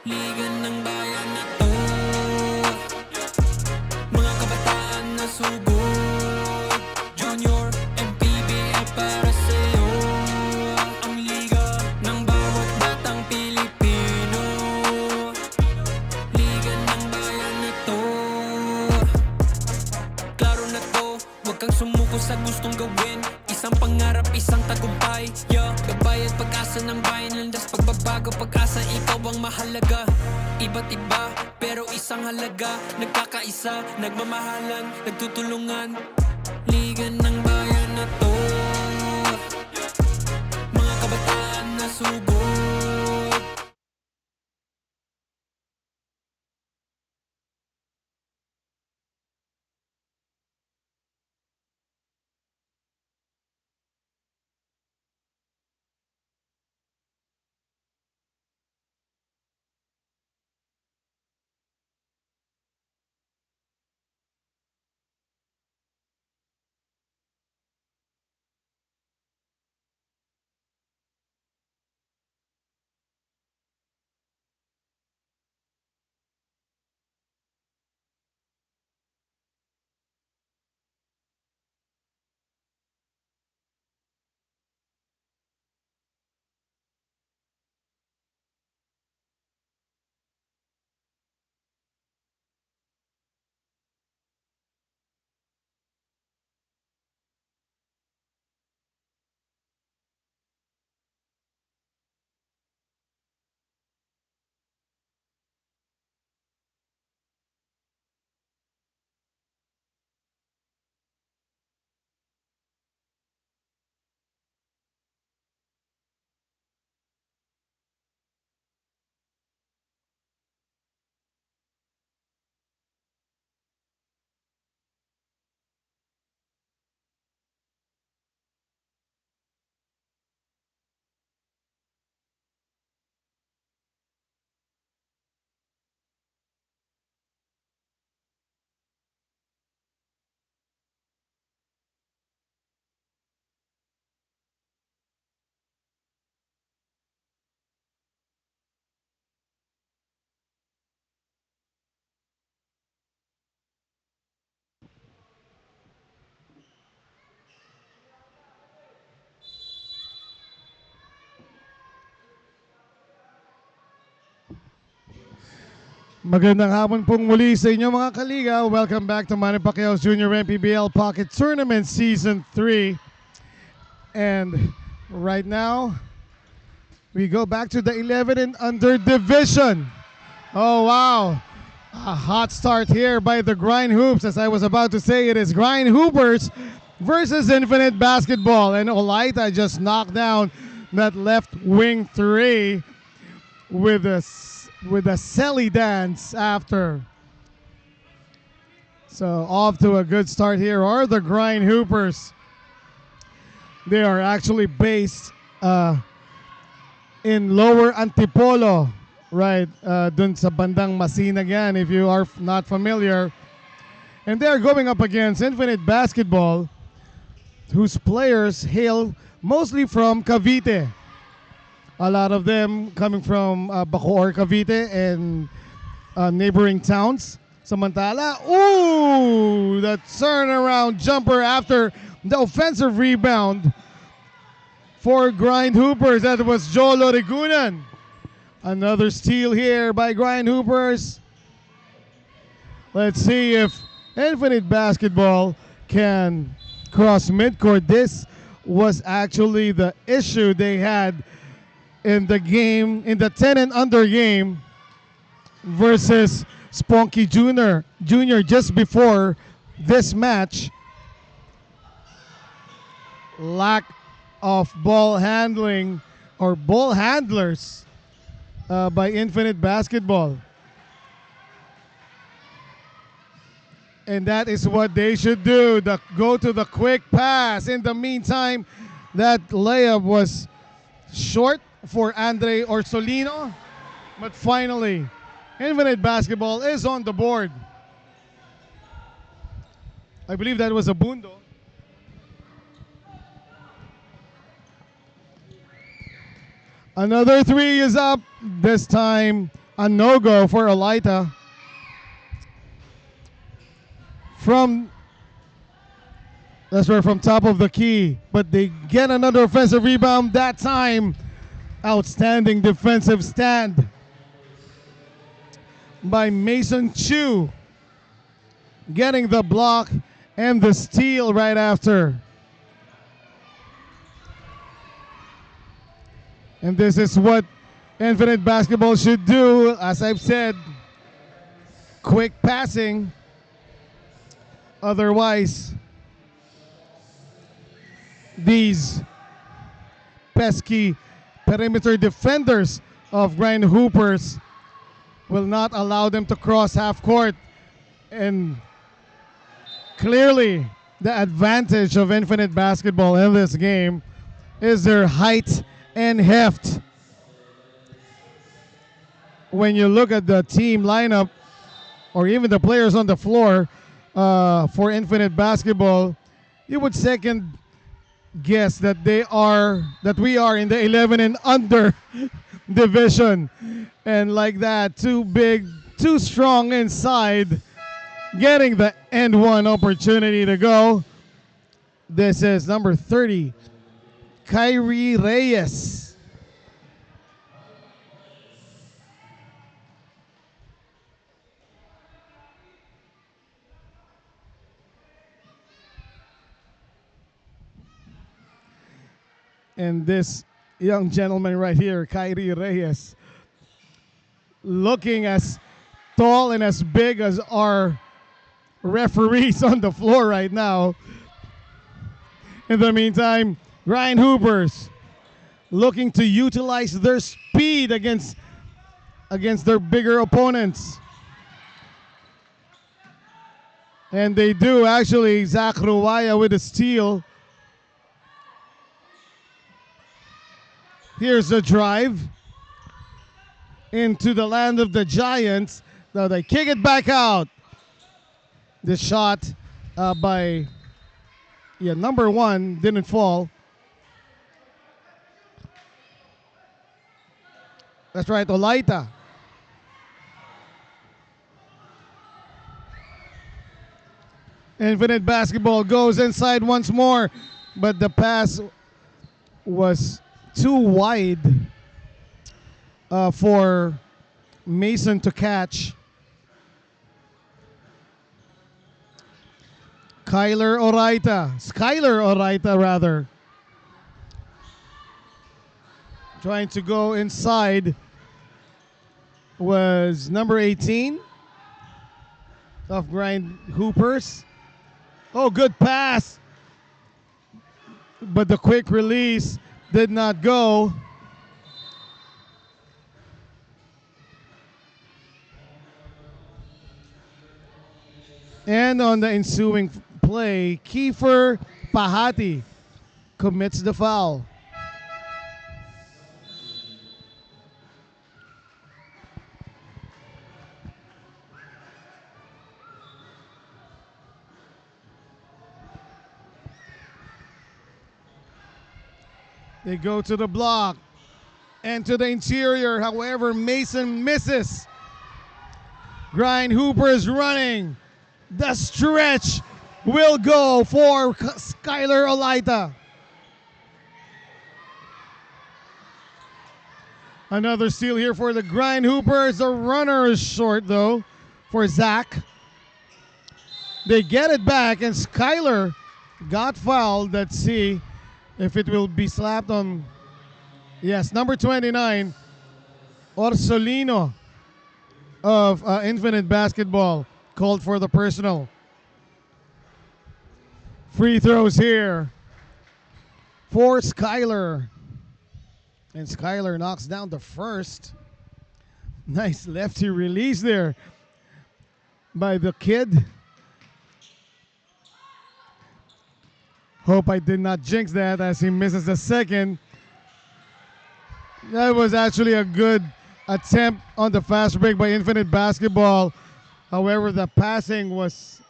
Liga ng bayan na to, mga kabataan na sugod. Junior, MPBL para sa'yo. Ang liga ng bawat batang Pilipino. Liga ng bayan na to. Klaro na to, huwag kang sumuko sa gustong gawin. Isang pangarap, isang tagumpay, yeah. Gabay at pag-asa ng bayan, landas pagbabago, pag-asa, ikaw ang mahalaga. Iba't iba, pero isang halaga. Nagkakaisa, nagmamahalan, nagtutulungan. Liga ng bayan na to, mga kabataan na sugod. Magandang hapon pong muli sa inyo mga kaliga. Welcome back to Manny Pacquiao's Junior MPBL Pocket Tournament Season 3. And right now, we go back to the 11 and under division. Oh, wow. A hot start here by the Grind Hoops. As I was about to say, it is Grind Hoopers versus Infinite Basketball. And Olaita just knocked down that left wing three with a celly dance after. So off to a good start here are the Grind Hoopers. They are actually based in Lower Antipolo, right? Dun sa bandang Masinagan, if you are not familiar. And they are going up against Infinite Basketball, whose players hail mostly from Cavite. A lot of them coming from Bacoor, Cavite, and neighboring towns. Samantala, ooh, the turnaround jumper after the offensive rebound for Grind Hoopers. That was Jolo Rigunan. Another steal here by Grind Hoopers. Let's see if Infinite Basketball can cross midcourt. This was actually the issue they had in the game, in the 10 and under game versus Spunky Jr. just before this match. Lack of ball handling or ball handlers by Infinite Basketball. And that is what they should do, go to the quick pass. In the meantime, that layup was short for Andre Orsolino, but finally Infinite Basketball is on the board. I believe that was a bundo. Another three is up, this time A no-go for Olaita. From top of the key, but they get another offensive rebound that time. Outstanding defensive stand by Mason Chu, getting the block and the steal right after. And this is what Infinite Basketball should do. As I've said, quick passing. Otherwise, these pesky perimeter defenders of Grindhoopers will not allow them to cross half court. And clearly, the advantage of Infinite Basketball in this game is their height and heft. When you look at the team lineup or even the players on the floor for Infinite Basketball, you would second guess that we are in the 11 and under division. And like that, too big, too strong inside, getting the end one opportunity to go. This is number 30, Kyrie Reyes. And this young gentleman right here, Kyrie Reyes, looking as tall and as big as our referees on the floor right now. In the meantime, Grindhoopers looking to utilize their speed against their bigger opponents. And they do, actually. Zach Ruwaya with a steal. Here's the drive into the land of the Giants. Now they kick it back out. The shot by number 1 didn't fall. That's right, Olaita. Infinite Basketball goes inside once more, but the pass was too wide for Mason to catch. Skyler Oraita rather, trying to go inside was number 18 of Grindhoopers. Oh, good pass, but the quick release did not go. And on the ensuing play, Kiefer Pahati commits the foul. They go to the block and to the interior. However, Mason misses. Grindhoopers running. The stretch will go for Skyler Olaita. Another steal here for the Grindhoopers. The runner is short though for Zach. They get it back and Skyler got fouled. Let's see if it will be slapped on. Yes, number 29, Orsolino of Infinite Basketball called for the personal. Free throws here for Skyler. And Skyler knocks down the first. Nice lefty release there by the kid. Hope I did not jinx that as he misses the second. That was actually a good attempt on the fast break by Infinite Basketball. However, the passing was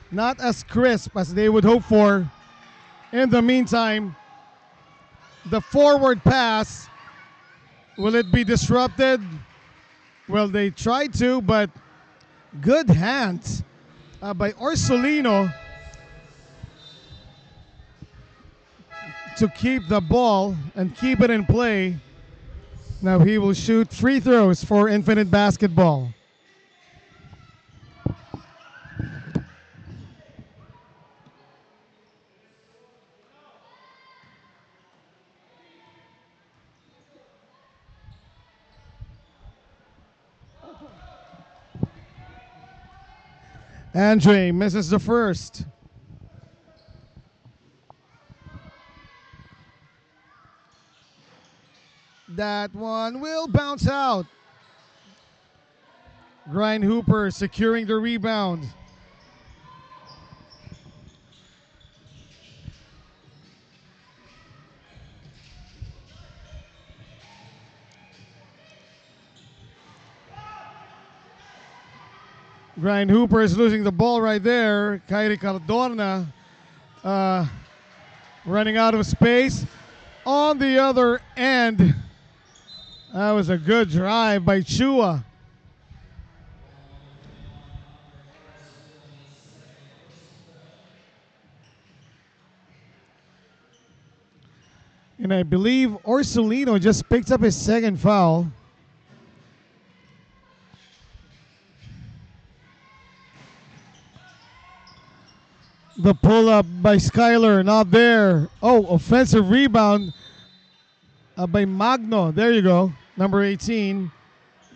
not as crisp as they would hope for. In the meantime, the forward pass, will it be disrupted? Well, they tried to, but good hands by Orsolino to keep the ball and keep it in play. Now he will shoot free throws for Infinite Basketball. Andre misses the first. That one will bounce out. Grindhooper securing the rebound. Grindhooper is losing the ball right there. Kyrie Cardona running out of space. On the other end, that was a good drive by Chua. And I believe Orsolino just picked up his second foul. The pull-up by Skyler, not there. Oh, offensive rebound by Magno. There you go, number 18.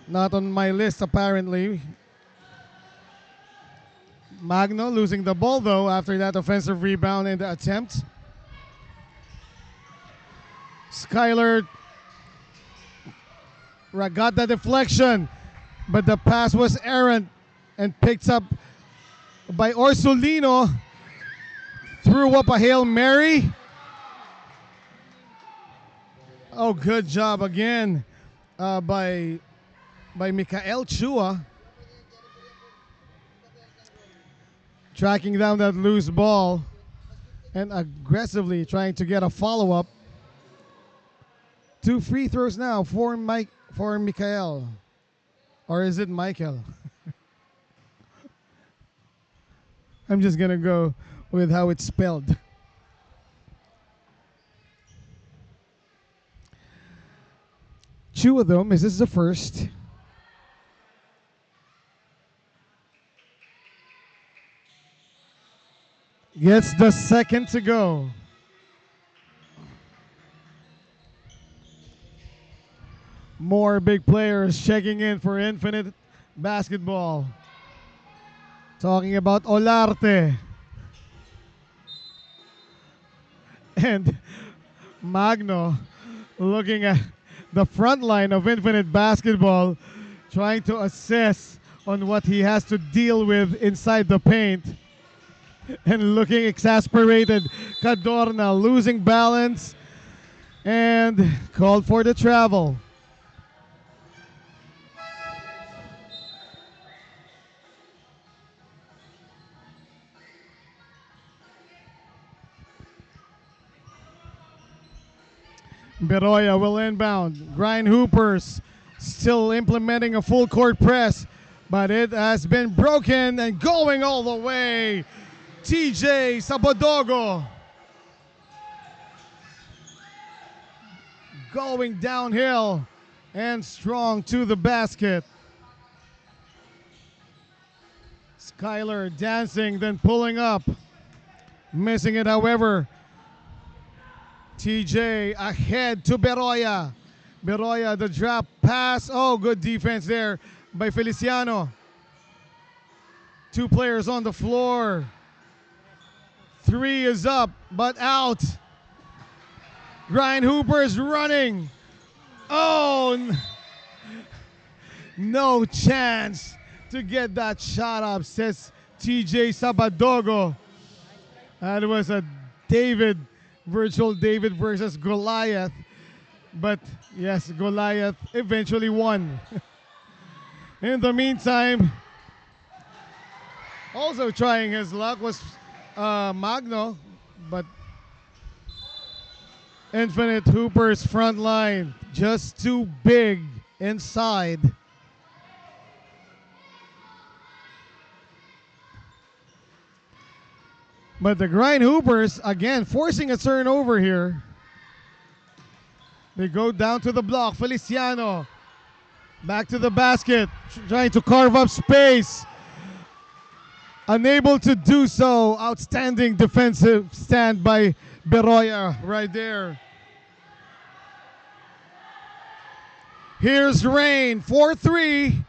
Not on my list, apparently. Magno losing the ball, though, after that offensive rebound in the attempt. Skyler got the deflection, but the pass was errant and picked up by Orsolino. Threw up a Hail Mary. Oh, good job again by Mikael Chua. Tracking down that loose ball and aggressively trying to get a follow-up. 2 free throws now for Mikael. Or is it Michael? I'm just going to go with how it's spelled. Chua, though, misses the first. Gets the second to go. More big players checking in for Infinite Basketball. Talking about Olarte. And Magno looking at the front line of Infinite Basketball, trying to assess on what he has to deal with inside the paint. And looking exasperated. Cadorna losing balance and called for the travel. Beroya will inbound. Grindhoopers still implementing a full court press, but it has been broken and going all the way. TJ Sabodogo going downhill and strong to the basket. Skyler dancing, then pulling up. Missing it, however. TJ ahead to Beroya. Beroya, the drop pass. Oh, good defense there by Feliciano. 2 players on the floor. 3 is up, but out. Grindhoopers running. Oh, no chance to get that shot up, says TJ Sabadogo. That was a virtual David versus Goliath. But yes, Goliath eventually won. In the meantime, also trying his luck was Magno, but Infinite Hoopers front line just too big inside. But the Grind Hoopers, again, forcing a turnover here. They go down to the block. Feliciano back to the basket, trying to carve up space. Unable to do so. Outstanding defensive stand by Beroya right there. Here's Rain, 4-3,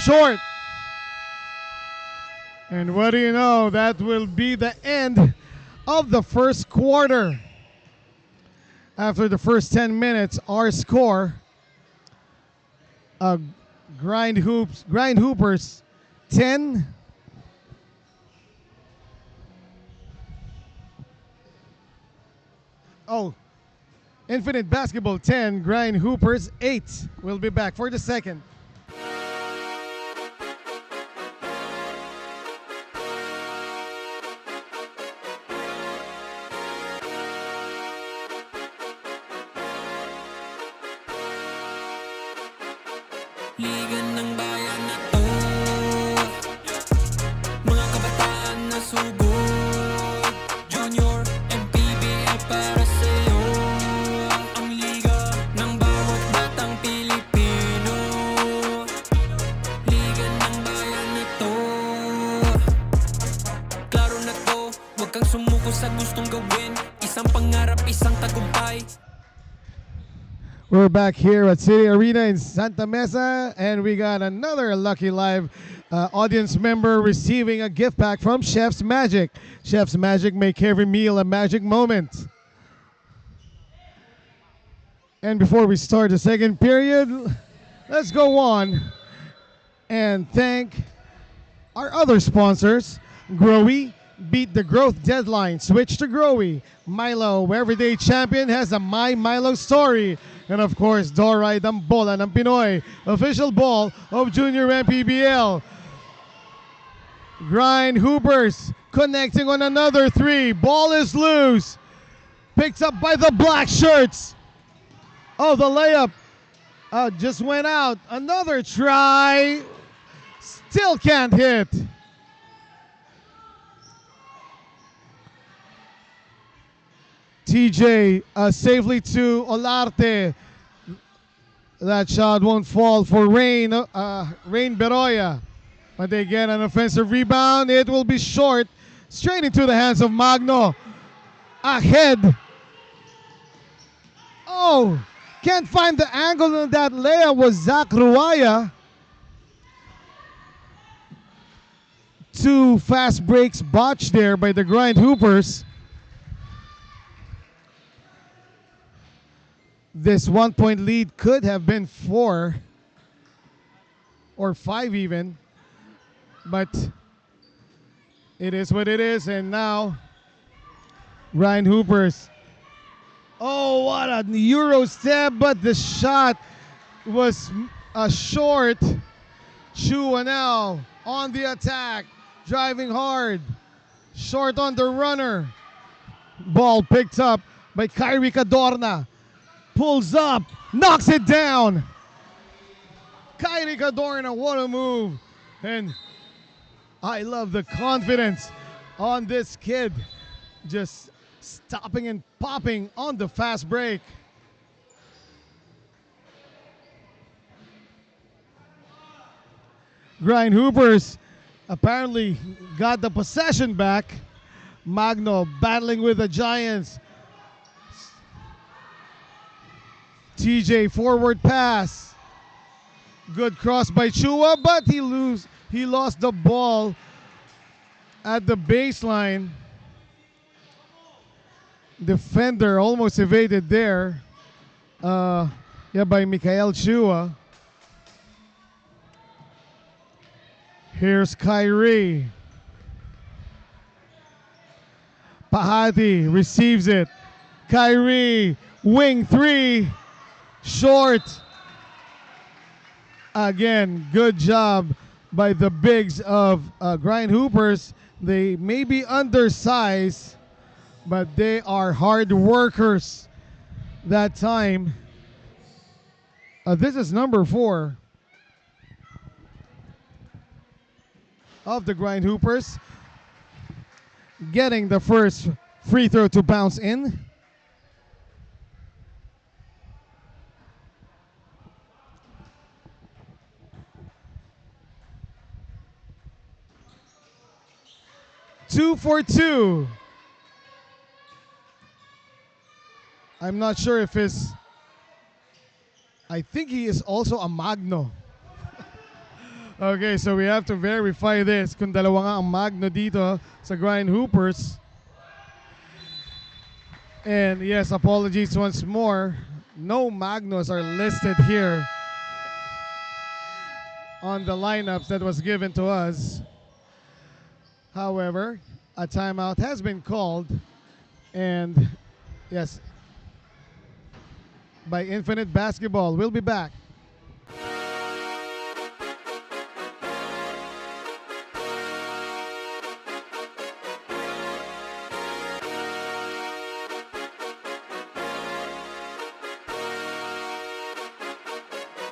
short. And what do you know, that will be the end of the first quarter. After the first 10 minutes, our score, Grind Hoopers 10. Infinite Basketball 10, Grind Hoopers 8. We'll be back for the second. Liga ng bayan na to, mga kabataan na sugod. Junior, MPBL para sa'yo. Ang liga ng bawat batang Pilipino. Liga ng bayan na to. Klaro na to, huwag kang sumuko sa gustong gawin. Isang pangarap, isang tagumpay. We're back here at City Arena in Santa Mesa, and we got another Lucky Live audience member receiving a gift pack from Chef's Magic. Chef's Magic make every meal a magic moment. And before we start the second period, let's go on and thank our other sponsors. Growy, beat the growth deadline, switch to Growy. Milo, everyday champion, has a My Milo story. And of course, Doray, ang bola ng Pinoy, official ball of Junior MPBL. Grind Hoopers connecting on another three. Ball is loose. Picked up by the black shirts. Oh, the layup just went out. Another try. Still can't hit. TJ safely to Olarte. That shot won't fall for Rain Beroya. But they get an offensive rebound. It will be short. Straight into the hands of Magno. Ahead. Oh, can't find the angle on that layup was Zach Ruaya. Two fast breaks botched there by the Grind Hoopers. This 1 point lead could have been 4 or 5 even, but it is what it is. And now Grind Hoopers, oh, what a Euro step, but the shot was short. Chua now on the attack, driving hard, short on the runner. Ball picked up by Kyrie Cadorna. Pulls up, knocks it down. Kyrie Cadorna, what a move. And I love the confidence on this kid. Just stopping and popping on the fast break. Grind Hoopers apparently got the possession back. Magno battling with the Giants. TJ forward pass. Good cross by Chua, but he lost the ball at the baseline. Defender almost evaded there. By Mikael Chua. Here's Kyrie. Pahati receives it. Kyrie, wing three. Short. Again, good job by the bigs of Grind Hoopers. They may be undersized, but they are hard workers that time. This is number 4 of the Grind Hoopers. getting the first free throw to bounce in. Two for two. I'm not sure if I think he is also a Magno. Okay, so we have to verify this. Kung dalawa nga ang Magno dito sa Grindhoopers. And yes, apologies once more. No Magnos are listed here on the lineups that was given to us. However, a timeout has been called, and yes, by Infinite Basketball. We'll be back.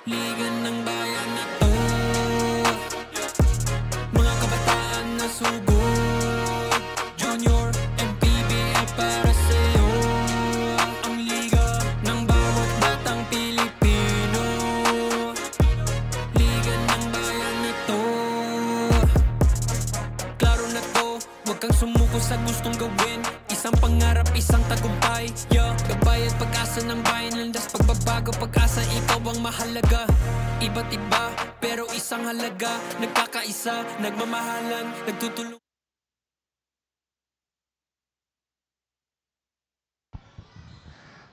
Liga ng bayan na to, mga kabataan na sugod, Junior, MPBL para sa'yo. Ang liga ng bawat batang Pilipino, liga ng bayan na to. Klaro na to, huwag kang sumuko sa gustong gawin. Isang pangarap, isang tagumpay, yeah. Gabay at pag-asa ng bayan, landas pagbabago, pag-asa, ikaw ang mahalaga. Iba't iba, pero isang halaga. Nagkakaisa, nagmamahalan, nagtutulong.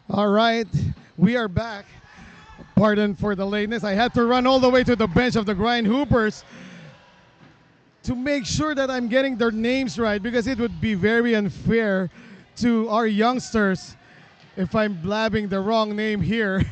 All right, we are back. Pardon for the lateness. I had to run all the way to the bench of the Grindhoopers to make sure that I'm getting their names right, because it would be very unfair to our youngsters if I'm blabbing the wrong name here.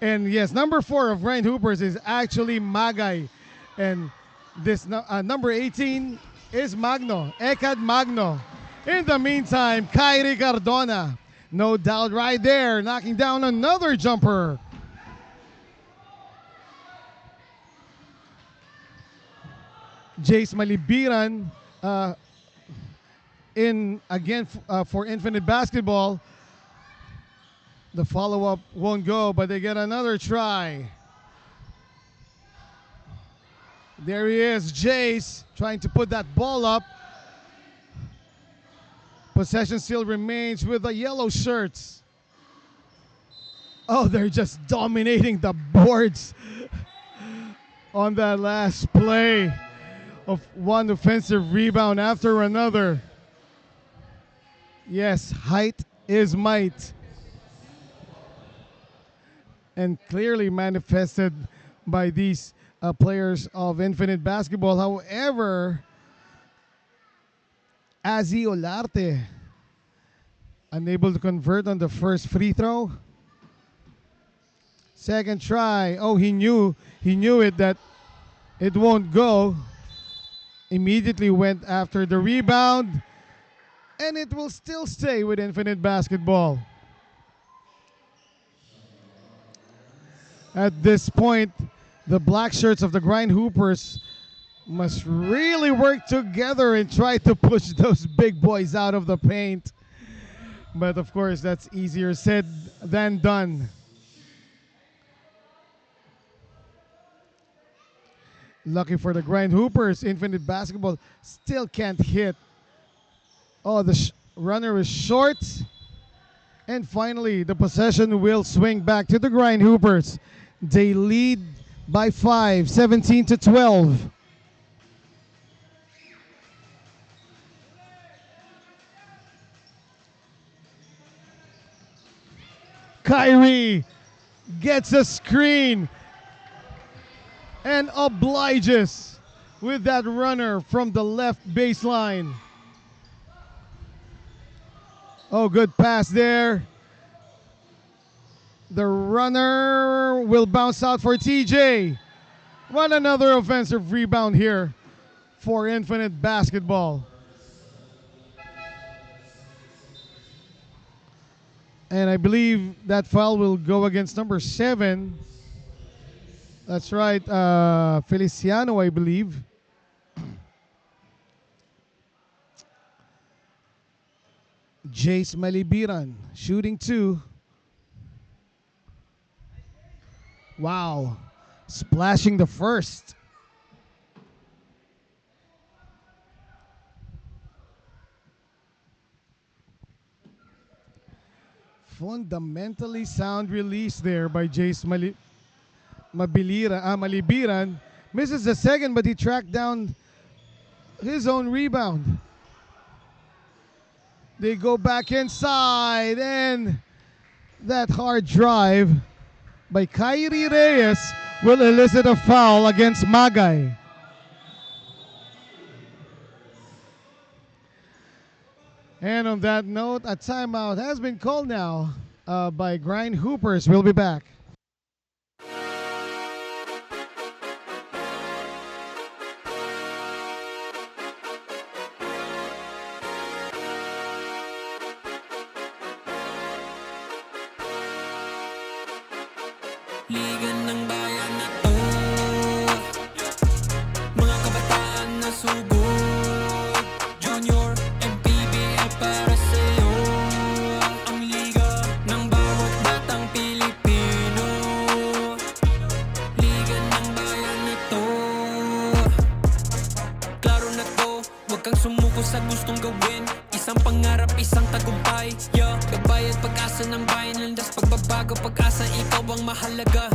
And yes, number 4 of Grindhoopers is actually Magay. And this number 18 is Magno, Ekad Magno. In the meantime, Kyrie Cardona, no doubt right there, knocking down another jumper. Jace Malibiran in again for Infinite Basketball. The follow-up won't go, but they get another try. There he is, Jace, trying to put that ball up. Possession still remains with the yellow shirts. Oh, they're just dominating the boards on that last play of one offensive rebound after another. Yes, height is might. And clearly manifested by these players of Infinite Basketball. However, Azzy Olarte unable to convert on the first free throw. Second try. Oh, he knew it that it won't go. Immediately went after the rebound, and it will still stay with Infinite Basketball. At this point, the black shirts of the Grindhoopers must really work together and try to push those big boys out of the paint. But of course, that's easier said than done. Lucky for the Grindhoopers, Infinite Basketball still can't hit. Oh, the runner is short. And finally, the possession will swing back to the Grindhoopers. They lead by 5, 17-12. Kyrie gets a screen and obliges with that runner from the left baseline. Oh, good pass there. The runner will bounce out for TJ. What another offensive rebound here for Infinite Basketball. And I believe that foul will go against number 7. That's right, Feliciano, I believe. Jace Malibiran shooting 2. Wow. Splashing the first. Fundamentally sound release there by Jace Malibiran. Misses the second, but he tracked down his own rebound. They go back inside, and that hard drive by Kyrie Reyes will elicit a foul against Magay. And on that note, a timeout has been called now by GRINDHOOPERS. We'll be back. Liga ng bayan na to, mga kabataan na sugod, Junior, MPBL para sa'yo. Ang liga ng bawat batang Pilipino, liga ng bayan na to. Klaro na to, huwag kang sumuko sa gustong gawin. Isang pangarap, isang tagumpay, yeah. Kabayad pag-asa ng bayan, landas pagbabago, pag-asa, ikaw ang mahalaga.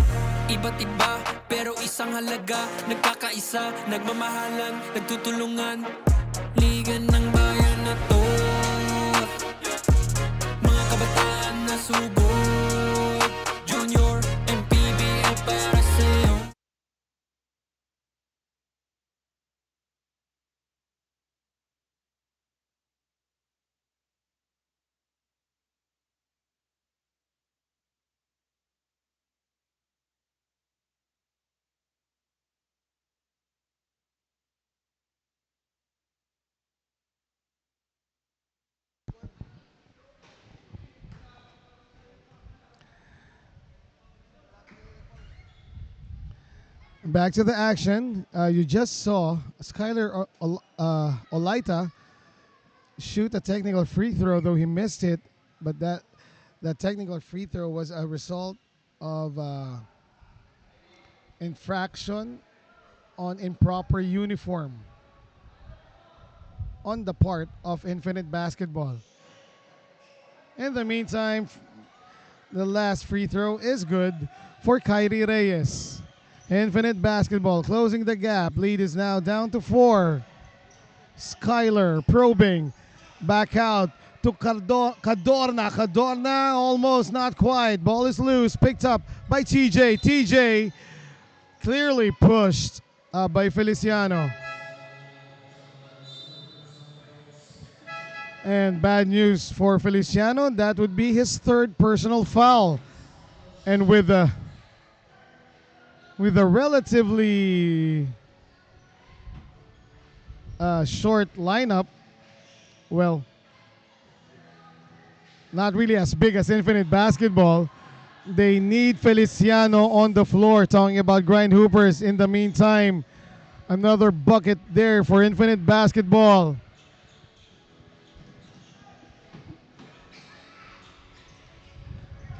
Iba't iba, pero isang halaga. Nagkakaisa, nagmamahalan, nagtutulungan. Liga ng bayan na to, mga kabataan na sugod, Junior, MPBL para sa'yo. Back to the action. You just saw Skyler Olaita shoot a technical free throw, though he missed it. But that technical free throw was a result of infraction on improper uniform on the part of Infinite Basketball. In the meantime, the last free throw is good for Kyrie Reyes. Infinite Basketball closing the gap. Lead is now down to 4. Skyler probing. Back out to Cadorna. Cadorna almost, not quite. Ball is loose. Picked up by TJ. TJ clearly pushed by Feliciano. And bad news for Feliciano. That would be his third personal foul. And with a relatively short lineup, well, not really as big as Infinite Basketball, they need Feliciano on the floor. Talking about GRINDHOOPERS. In the meantime, another bucket there for Infinite Basketball.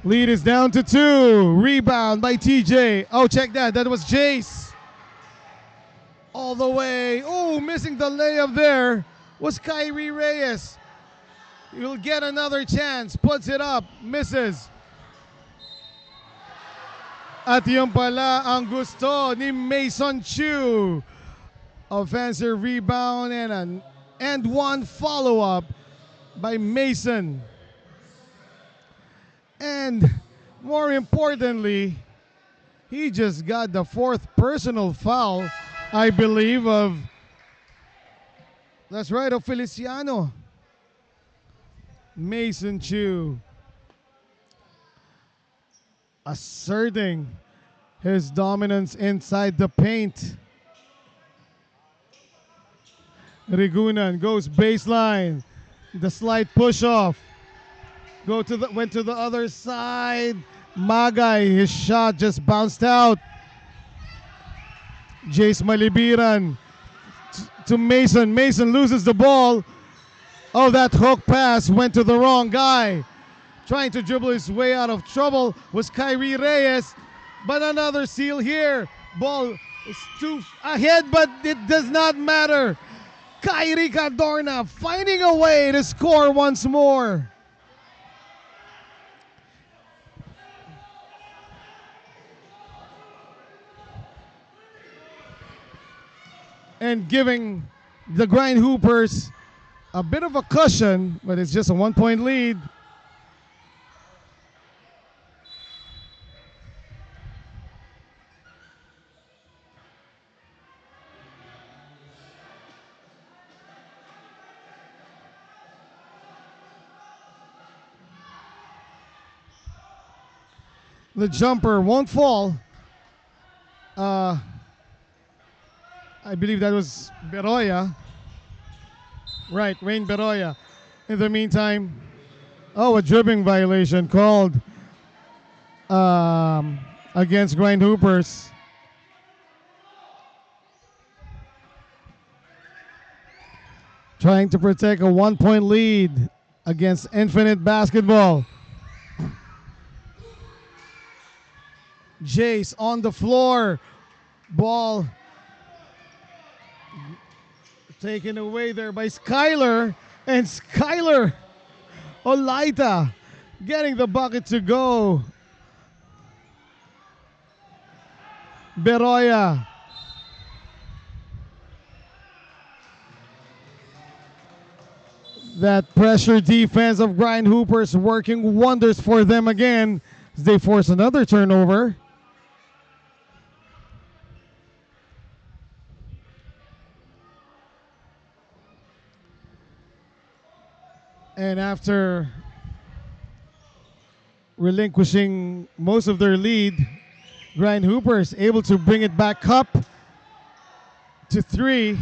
Lead is down to 2. Rebound by TJ. Oh, check that. That was Jace. All the way. Oh, missing the layup there was Kyrie Reyes. He'll get another chance. Puts it up. Misses. At yung pala ang gusto ni Mason Chu. Offensive rebound and one follow-up by Mason. And more importantly, he just got the fourth personal foul, I believe, of, that's right, of Feliciano. Mason Chu asserting his dominance inside the paint. Rigunan goes baseline. The slight push off. Went to the other side. Magay, his shot just bounced out. Jace Malibiran to Mason. Mason loses the ball. Oh, that hook pass went to the wrong guy. Trying to dribble his way out of trouble was Kyrie Reyes. But another steal here. Ball is too ahead, but it does not matter. Kyrie Cadorna finding a way to score once more. And giving the Grindhoopers a bit of a cushion, but it's just a 1-point lead. The jumper won't fall. I believe that was Beroya. Right, Wayne Beroya. In the meantime, oh, a dribbling violation called against Grindhoopers. Trying to protect a 1-point lead against Infinite Basketball. Jace on the floor. Ball taken away there by Skyler. And Skyler Olaita getting the bucket to go. Beroya. That pressure defense of Grindhoopers working wonders for them again as they force another turnover. And after relinquishing most of their lead, Grindhoopers able to bring it back up to 3.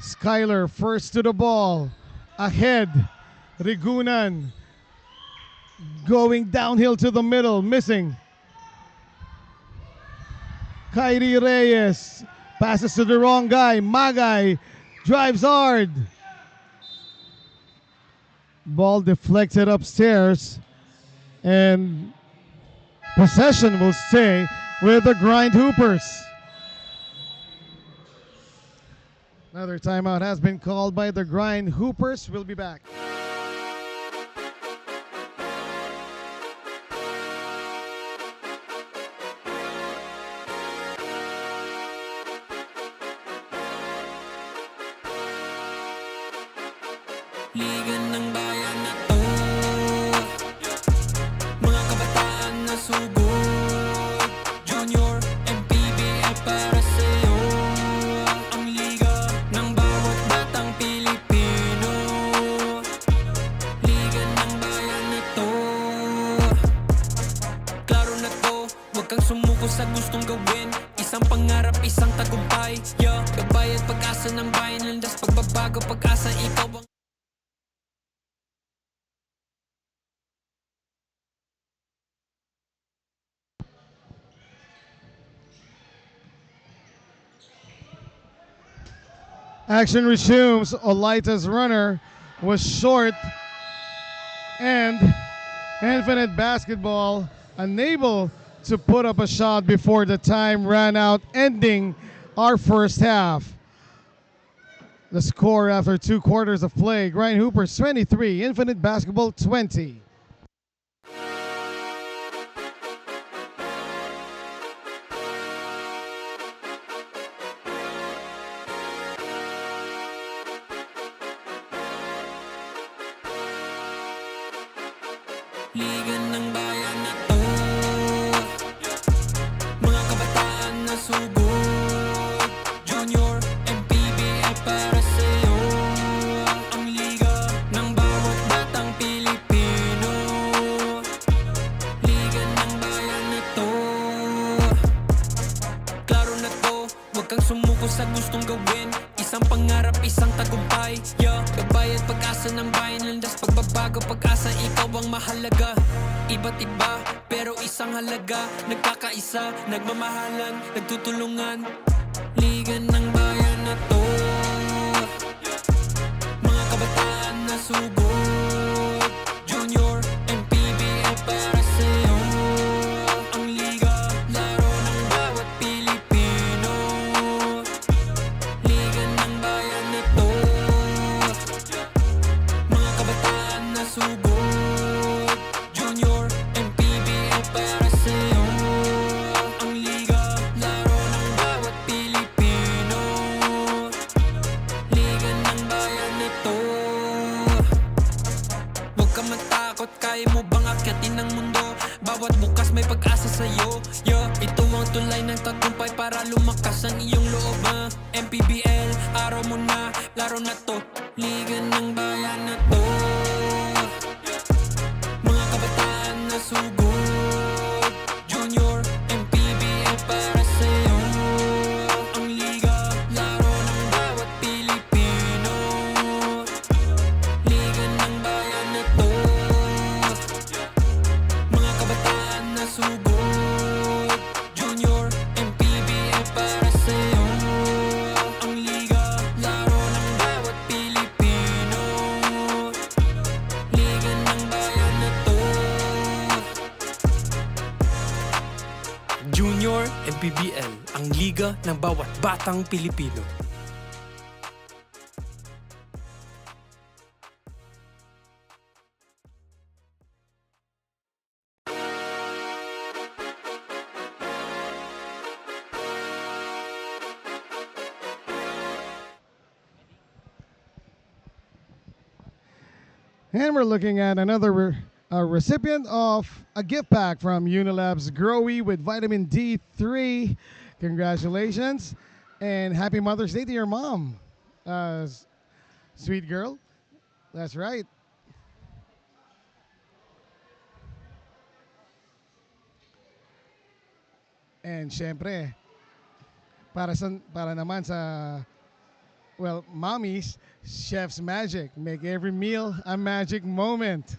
Skyler first to the ball. Ahead. Rigunan going downhill to the middle. Missing. Kyrie Reyes passes to the wrong guy. Magay drives hard. Ball deflected upstairs. And possession will stay with the Grindhoopers. Another timeout has been called by the Grindhoopers. We'll be back. Liga ng bayan na to, mga kabataan na sugod. Junior, MPBL para sa'yo. Ang liga ng bawat batang Pilipino. Liga ng bayan na to. Klaro na to, huwag kang sumuko sa gustong gawin. Isang pangarap, isang tagumpay. Yeah, gabay at pag-asa ng bayan. Landas pagbabago, pag-asa, ikaw ang Action resumes. Olaita's runner was short, and Infinite Basketball unable to put up a shot before the time ran out, ending our first half. The score after 2 quarters of play, Grindhoopers 23, Infinite Basketball 20. Liga ng bayan na to, mga kabataan na sugod. Junior, MPBL para sa'yo. Ang liga ng bawat batang Pilipino. Liga ng bayan na to. Klaro na to, huwag kang sumuko sa gustong gawin. Isang pangarap, isang tagumpay. Yeah, gabay at pag-asa ng bayan. Landas pagbabago, pag-asa, ikaw ang mahalaga. Iba't iba, pero isang halaga. Nagkakaisa, nagmamahalan, nagtutulungan. Liga ng bayan na to, mga kabataan sugod. Junior, MPBL para sa'yo. Ang liga, laro ng bawat Pilipino. Liga ng bayan na to. Mga kabataan na sugod. Junior, MPBL para sa'yo. Ang liga, laro ng bawat Pilipino. Liga ng bayan na to. Huwag ka matakot, kaya mo bang akyatin ang mundo? Bawat bukas may pag-asa sa'yo. Ito ang tulay ng tagumpay para lumakas ang iyong loob. MPBL, araw mo na, laro na to. Liga ng bayan na to. Mga kabataan na sugod. Junior, MPBL para sa'yo. Ang liga, laro ng bawat Pilipino. Liga ng bayan na to. Mga kabataan na sugod. Junior, MPBL para sa'yo. Ang liga, laro ng bawat Pilipino. Liga ng bayan na to. Junior, MPBL, ang liga ng bawat batang Pilipino. And we're looking at another recipient of a gift pack from Unilab's Growy with vitamin D3. Congratulations and happy Mother's Day to your mom. Sweet girl. That's right. And syempre, para naman sa mommies, chef's magic. Make every meal a magic moment.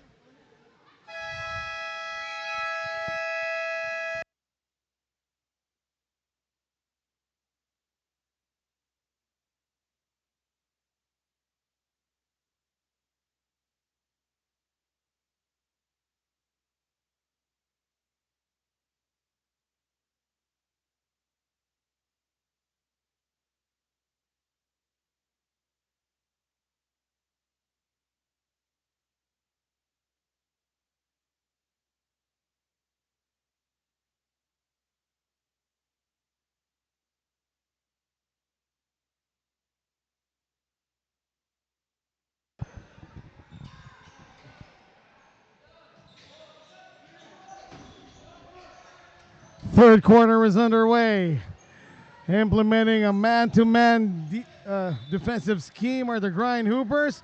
Third quarter is underway. Implementing a man-to-man defensive scheme are the Grindhoopers,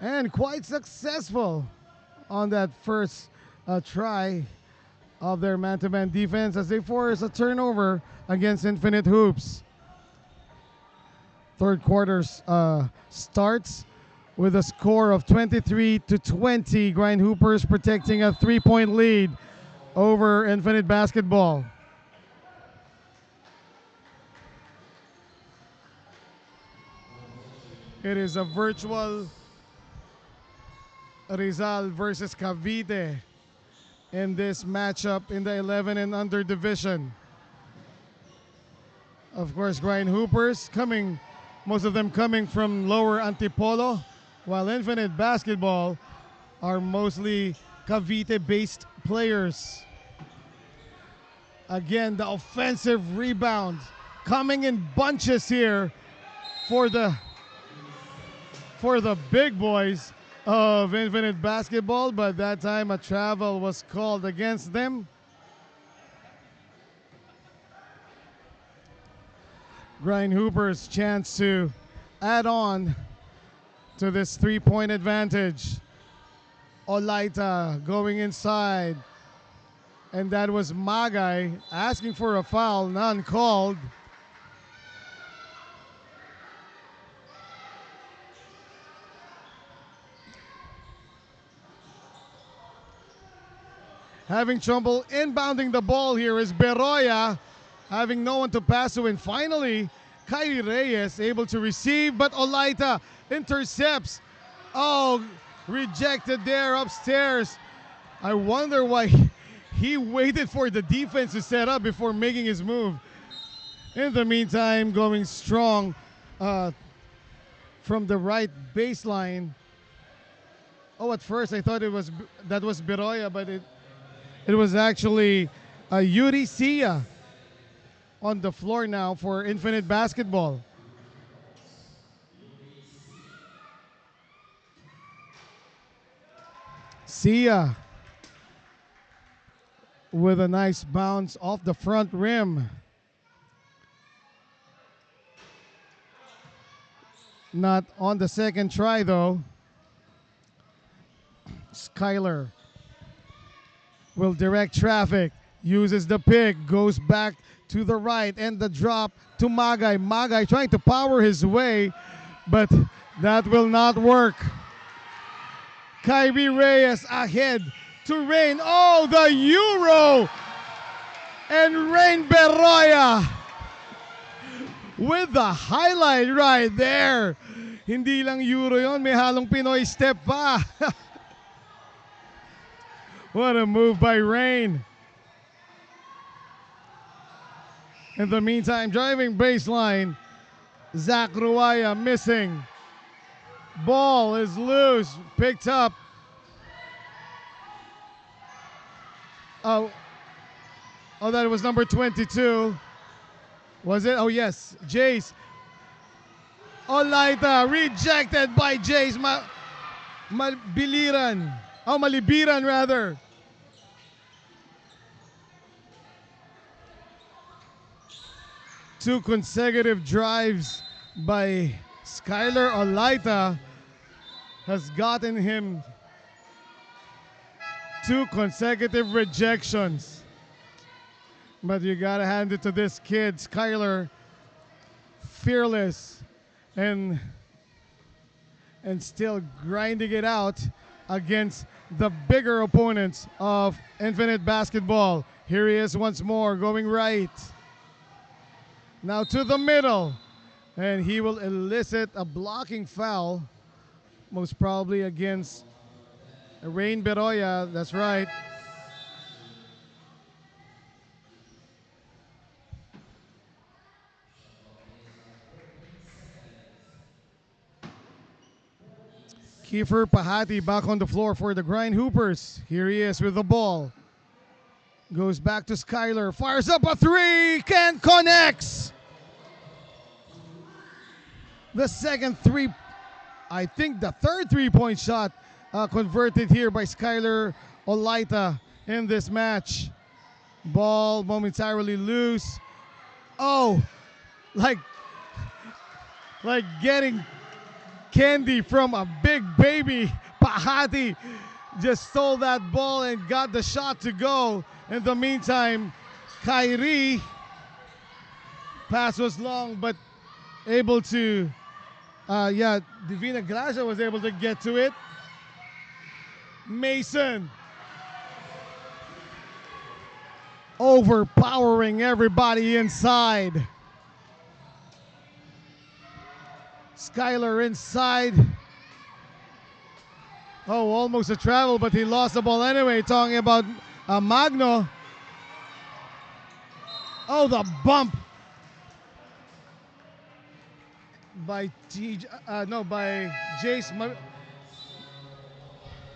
and quite successful on that first try of their man-to-man defense as they force a turnover against Infinite Hoops. Third quarter starts with a score of 23-20. Grindhoopers protecting a 3-point lead over Infinite Basketball. It is a virtual Rizal versus Cavite in this matchup in the 11 and under division. Of course, Grindhoopers coming, most of them coming from lower Antipolo, while Infinite Basketball are mostly Cavite-based players. Again, the offensive rebound coming in bunches here for the big boys of Infinite Basketball, but that time a travel was called against them. Grindhoopers chance to add on to this 3-point advantage. Olaita going inside, and that was Magay asking for a foul, none called. Having trouble inbounding the ball here is Beroya, having no one to pass to, and finally Kyrie Reyes able to receive, but Olaita intercepts Oh, rejected there upstairs. I wonder why he waited for the defense to set up before making his move. In the meantime, going strong from the right baseline. Oh, at first I thought that was Beroya, but it was actually Yuri Sia on the floor now for Infinite Basketball. Sia with a nice bounce off the front rim. Not on the second try though. Skyler will direct traffic, uses the pick, goes back to the right, and the drop to Magay. Magay trying to power his way, but that will not work. Kyrie Reyes ahead to Rain. Oh, the Euro! And Rain Beroya with the highlight right there. Hindi lang Euro yon, may halong Pinoy step pa. What a move by Rain. In the meantime, driving baseline, Zach Ruaya missing. Ball is loose, picked up. Oh, that was number 22. Was it? Oh, yes, Jace. Olaita rejected by Jace. Malibiran rather. Two consecutive drives by Skyler Olaita has gotten him two consecutive rejections. But you gotta hand it to this kid, Skyler, fearless and still grinding it out against the bigger opponents of Infinite Basketball. Here he is once more, going right. Now to the middle, and he will elicit a blocking foul, most probably against Rain Beroya. That's right. Kiefer Pahati back on the floor for the Grindhoopers. Here he is with the ball. Goes back to Skyler. Fires up a three. Can't connects. The second three, I think the third three-point shot converted here by Skyler Olaita in this match. Ball momentarily loose. Oh, like getting candy from a big baby. Pahati just stole that ball and got the shot to go. In the meantime, Kyrie, pass was long, but able to, Divina Gracia was able to get to it. Mason overpowering everybody inside. Skyler inside. Oh, almost a travel, but he lost the ball anyway. Talking about Magno. Oh, the bump by Jace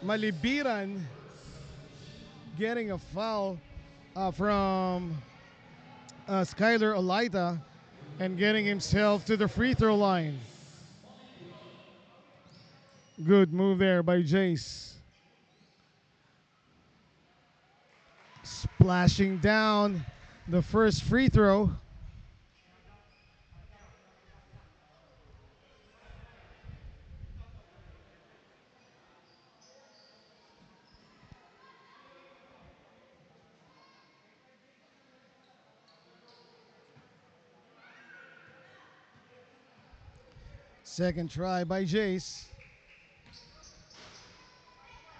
Malibiran, getting a foul from Skyler Olaita and getting himself to the free throw line. Good move there by Jace. Splashing down the first free throw. Second try by Jace.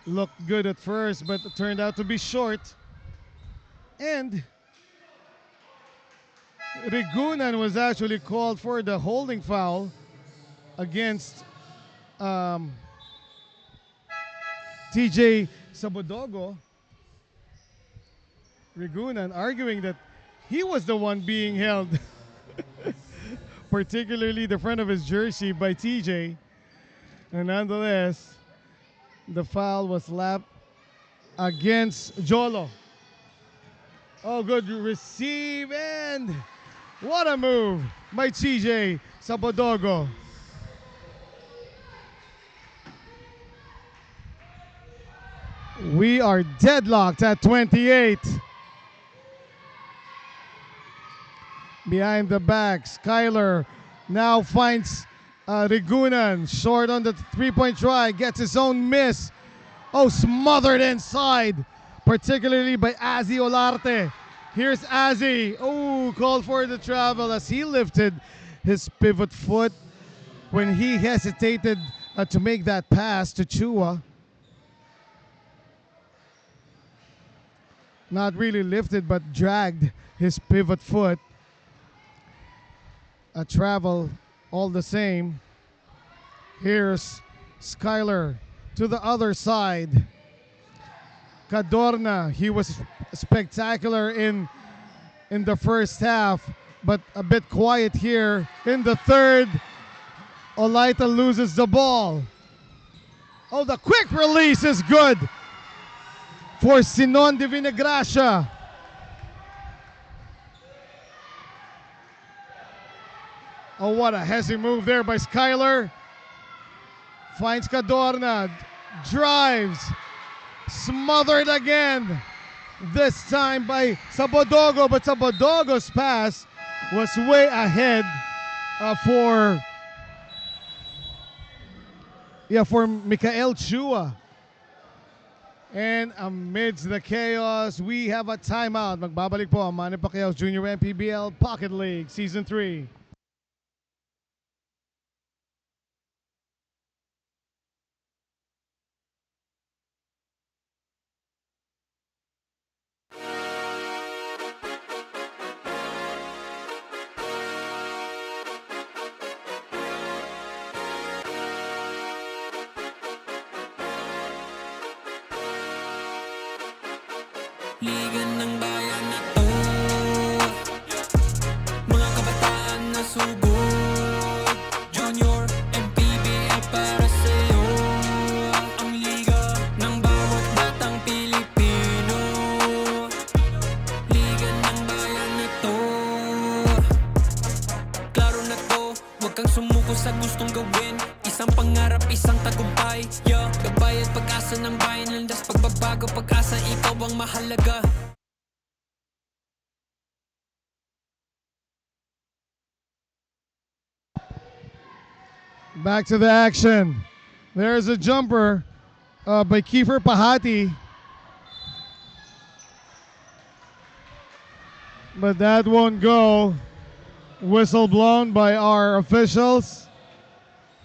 Looked good at first, but it turned out to be short. And Rigunan was actually called for the holding foul against TJ Sabodogo, Rigunan, arguing that he was the one being held, particularly the front of his jersey by TJ. And nonetheless, the foul was lapped against Jolo. Oh, good receive, and what a move by TJ Sabodogo. We are deadlocked at 28. Behind the back, Skyler now finds Rigunan, short on the three-point try, gets his own miss. Oh, smothered inside, particularly by Azzy Olarte. Here's Azzy. Oh, called for the travel as he lifted his pivot foot when he hesitated to make that pass to Chua. Not really lifted, but dragged his pivot foot. A travel all the same. Here's Skyler to the other side. Cadorna, he was spectacular in the first half, but a bit quiet here in the third. Olaita loses the ball. Oh, the quick release is good for Sinon de Vinegracia. Oh, what a hezzy move there by Skyler. Finds Cadorna, drives, smothered again. This time by Sabodogo, but Sabodogo's pass was way ahead for Mikael Chua. And amidst the chaos, we have a timeout. Magbabalik po ang Manny Pacquiao Jr. MPBL Pocket League Season 3. Liga ng bayan na to, mga kabataan na sugod. Junior, MPBL para sa'yo. Ang liga ng bawat batang Pilipino. Liga ng bayan na to. Klaro na to, huwag kang sumuko sa gustong gawin. Isang pangarap, isang tagumpay, yeah. Gabay at pag-asa ng bayan, landas pagbabago, pag-asa, ikaw ang mahalaga. Back to the action. There's a jumper by Kiefer Pahati. But that won't go. Whistle blown by our officials.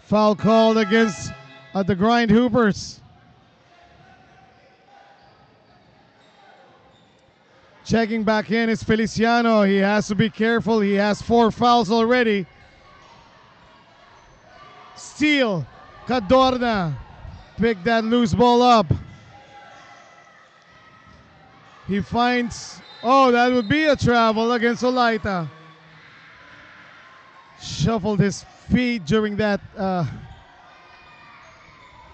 Foul called against the Grindhoopers. Checking back in is Feliciano. He has to be careful. He has 4 fouls already. Steal. Cadorna. Pick that loose ball up. He finds, oh, that would be a travel against Olaita. Shuffled his feet during that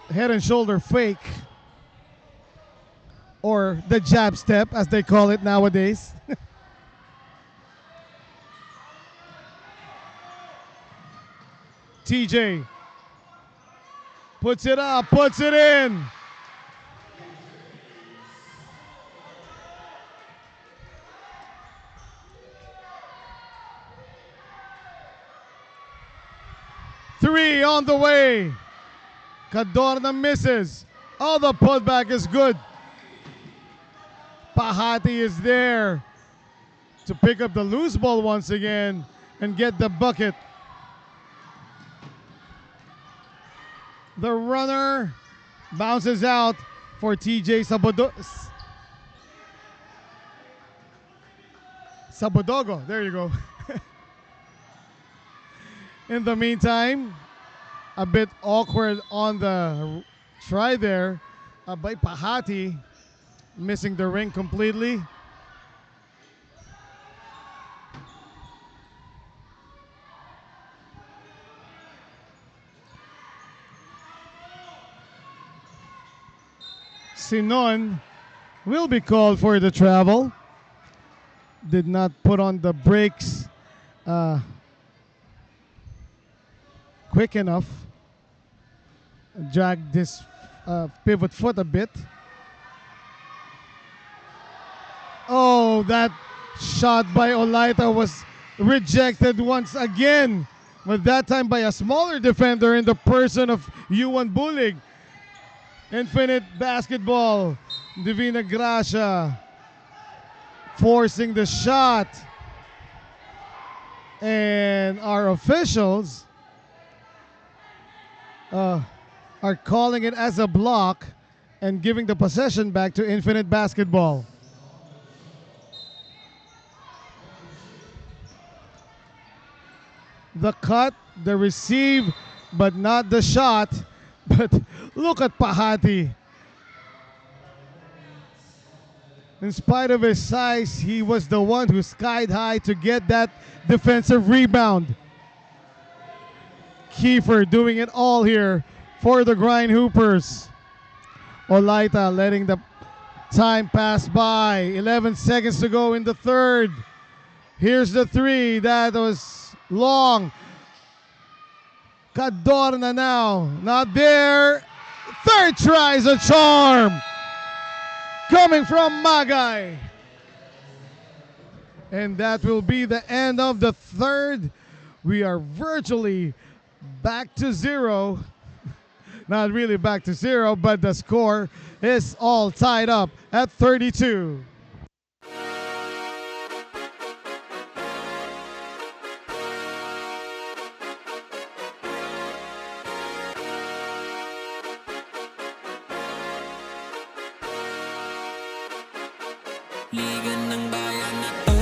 head and shoulder fake, or the jab step as they call it nowadays. TJ puts it up, puts it in. Three on the way. Cadorna misses. Oh, the putback is good. Pahati is there to pick up the loose ball once again and get the bucket. The runner bounces out for TJ Sabodogo. There you go. In the meantime, a bit awkward on the try there by Pahati, missing the ring completely. Sinon will be called for the travel. Did not put on the brakes quick enough. Dragged this pivot foot a bit. Oh, that shot by Olaita was rejected once again, but that time by a smaller defender in the person of Yuan Bulig. Infinite Basketball, Divina Gracia forcing the shot. And our officials are calling it as a block and giving the possession back to Infinite Basketball. The cut, the receive, but not the shot. But look at Pahati. In spite of his size, he was the one who skied high to get that defensive rebound. Kiefer doing it all here for the Grindhoopers. Olaita letting the time pass by. 11 seconds to go in the third. Here's the three. That was long. Cadorna now. Not there. Third try is a charm. Coming from Magay. And that will be the end of the third. We are virtually back to zero. Not really back to zero, but the score is all tied up at 32. Liga ng bayan na to,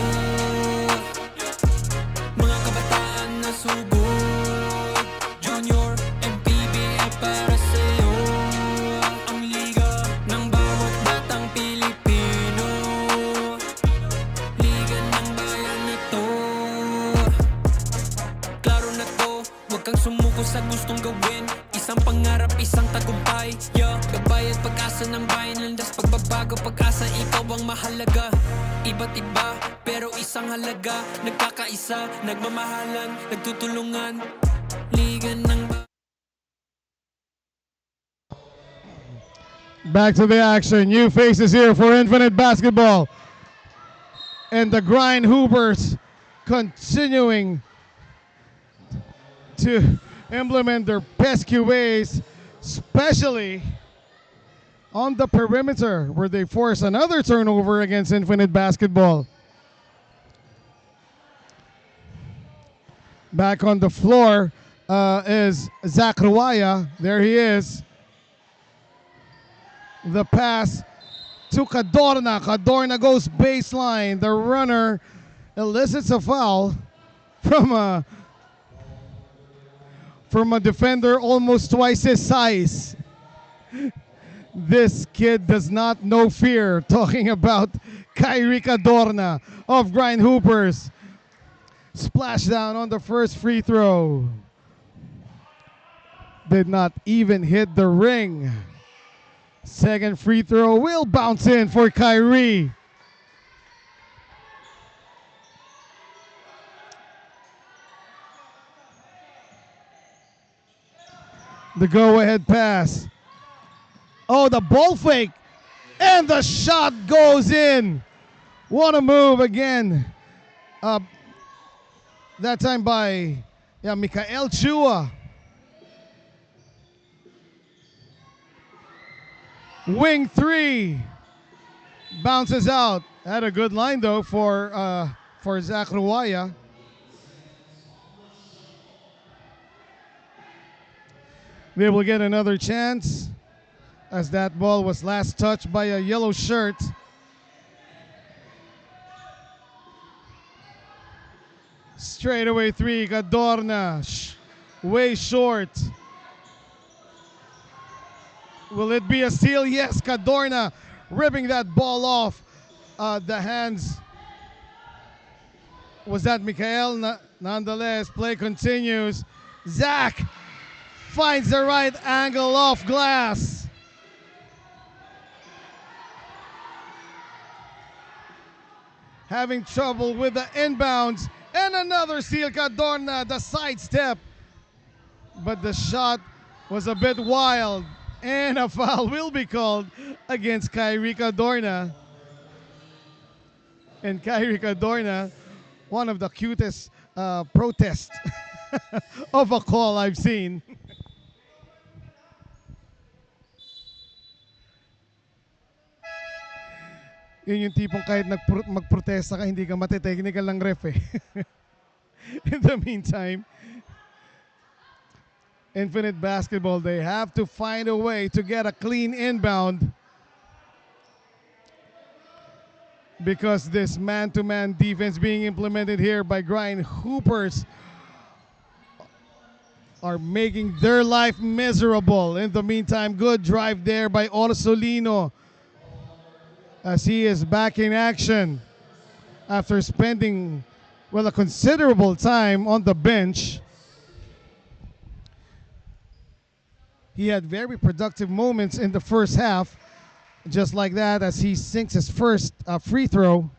mga kabataan na sugod. Junior, MPBL para sa'yo. Ang liga ng bawat batang Pilipino. Liga ng bayan na to. Klaro na to, huwag kang sumuko sa gustong gawin. Isang pangarap, isang tagumpay. Gabay at pag-asa ng bayan, landas pagbabago, pag-asa, ikaw ang mahalaga. Iba't iba, pero isang halaga. Nagkakaisa, nagmamahalan, nagtutulungan. Liga ng Back to the action. New faces here for Infinite Basketball. And the Grindhoopers continuing to implement their pesky ways, especially on the perimeter where they force another turnover against Infinite Basketball. Back on the floor is Zach Ruaya. There he is. The pass to Cadorna. Cadorna goes baseline. The runner elicits a foul from a defender almost twice his size. This kid does not know fear. Talking about Kyrie Cadorna of Grindhoopers. Splashdown on the first free throw. Did not even hit the ring. Second free throw will bounce in for Kyrie. The go-ahead pass. Oh, the ball fake. And the shot goes in. What a move again. That time by Mikael Chua. Wing three. Bounces out. Had a good line though for Zach Ruaya. They will get another chance as that ball was last touched by a yellow shirt. Straightaway three, Cadorna, way short. Will it be a steal? Yes, Cadorna ripping that ball off the hands. Was that Mikael? Nonetheless, play continues. Zach finds the right angle off glass. Having trouble with the inbounds. And another steal, Cadorna, the sidestep. But the shot was a bit wild. And a foul will be called against Kyrie Cadorna. And Kyrie Cadorna, one of the cutest protests of a call I've seen. Yun yung tipong kahit magprotesta ka, hindi ka matitechnical ng ref eh. In the meantime, Infinite Basketball, they have to find a way to get a clean inbound because this man-to-man defense being implemented here by Grindhoopers are making their life miserable. In the meantime, good drive there by Orsolino as he is back in action after spending, well, a considerable time on the bench. He had very productive moments in the first half, just like that as he sinks his first free throw.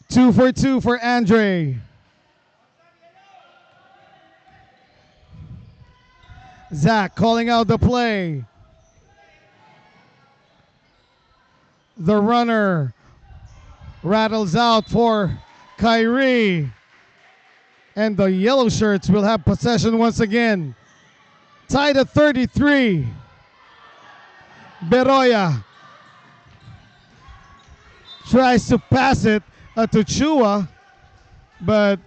Two for two for Andre. Zach calling out the play. The runner rattles out for Kyrie. And the yellow shirts will have possession once again. Tied at 33. Beroya tries to pass it to Chua, but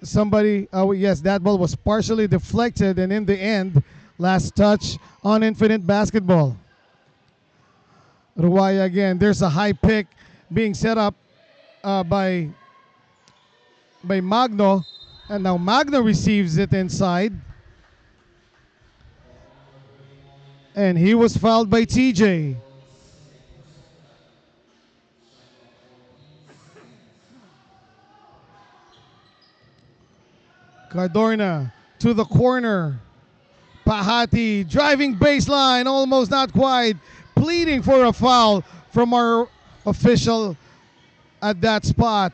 somebody, yes, that ball was partially deflected, and in the end, last touch on Infinite Basketball. Ruaya again, there's a high pick being set up by Magno, and now Magno receives it inside. And he was fouled by TJ. Cadorna to the corner. Pahati driving baseline, almost not quite. Pleading for a foul from our official at that spot.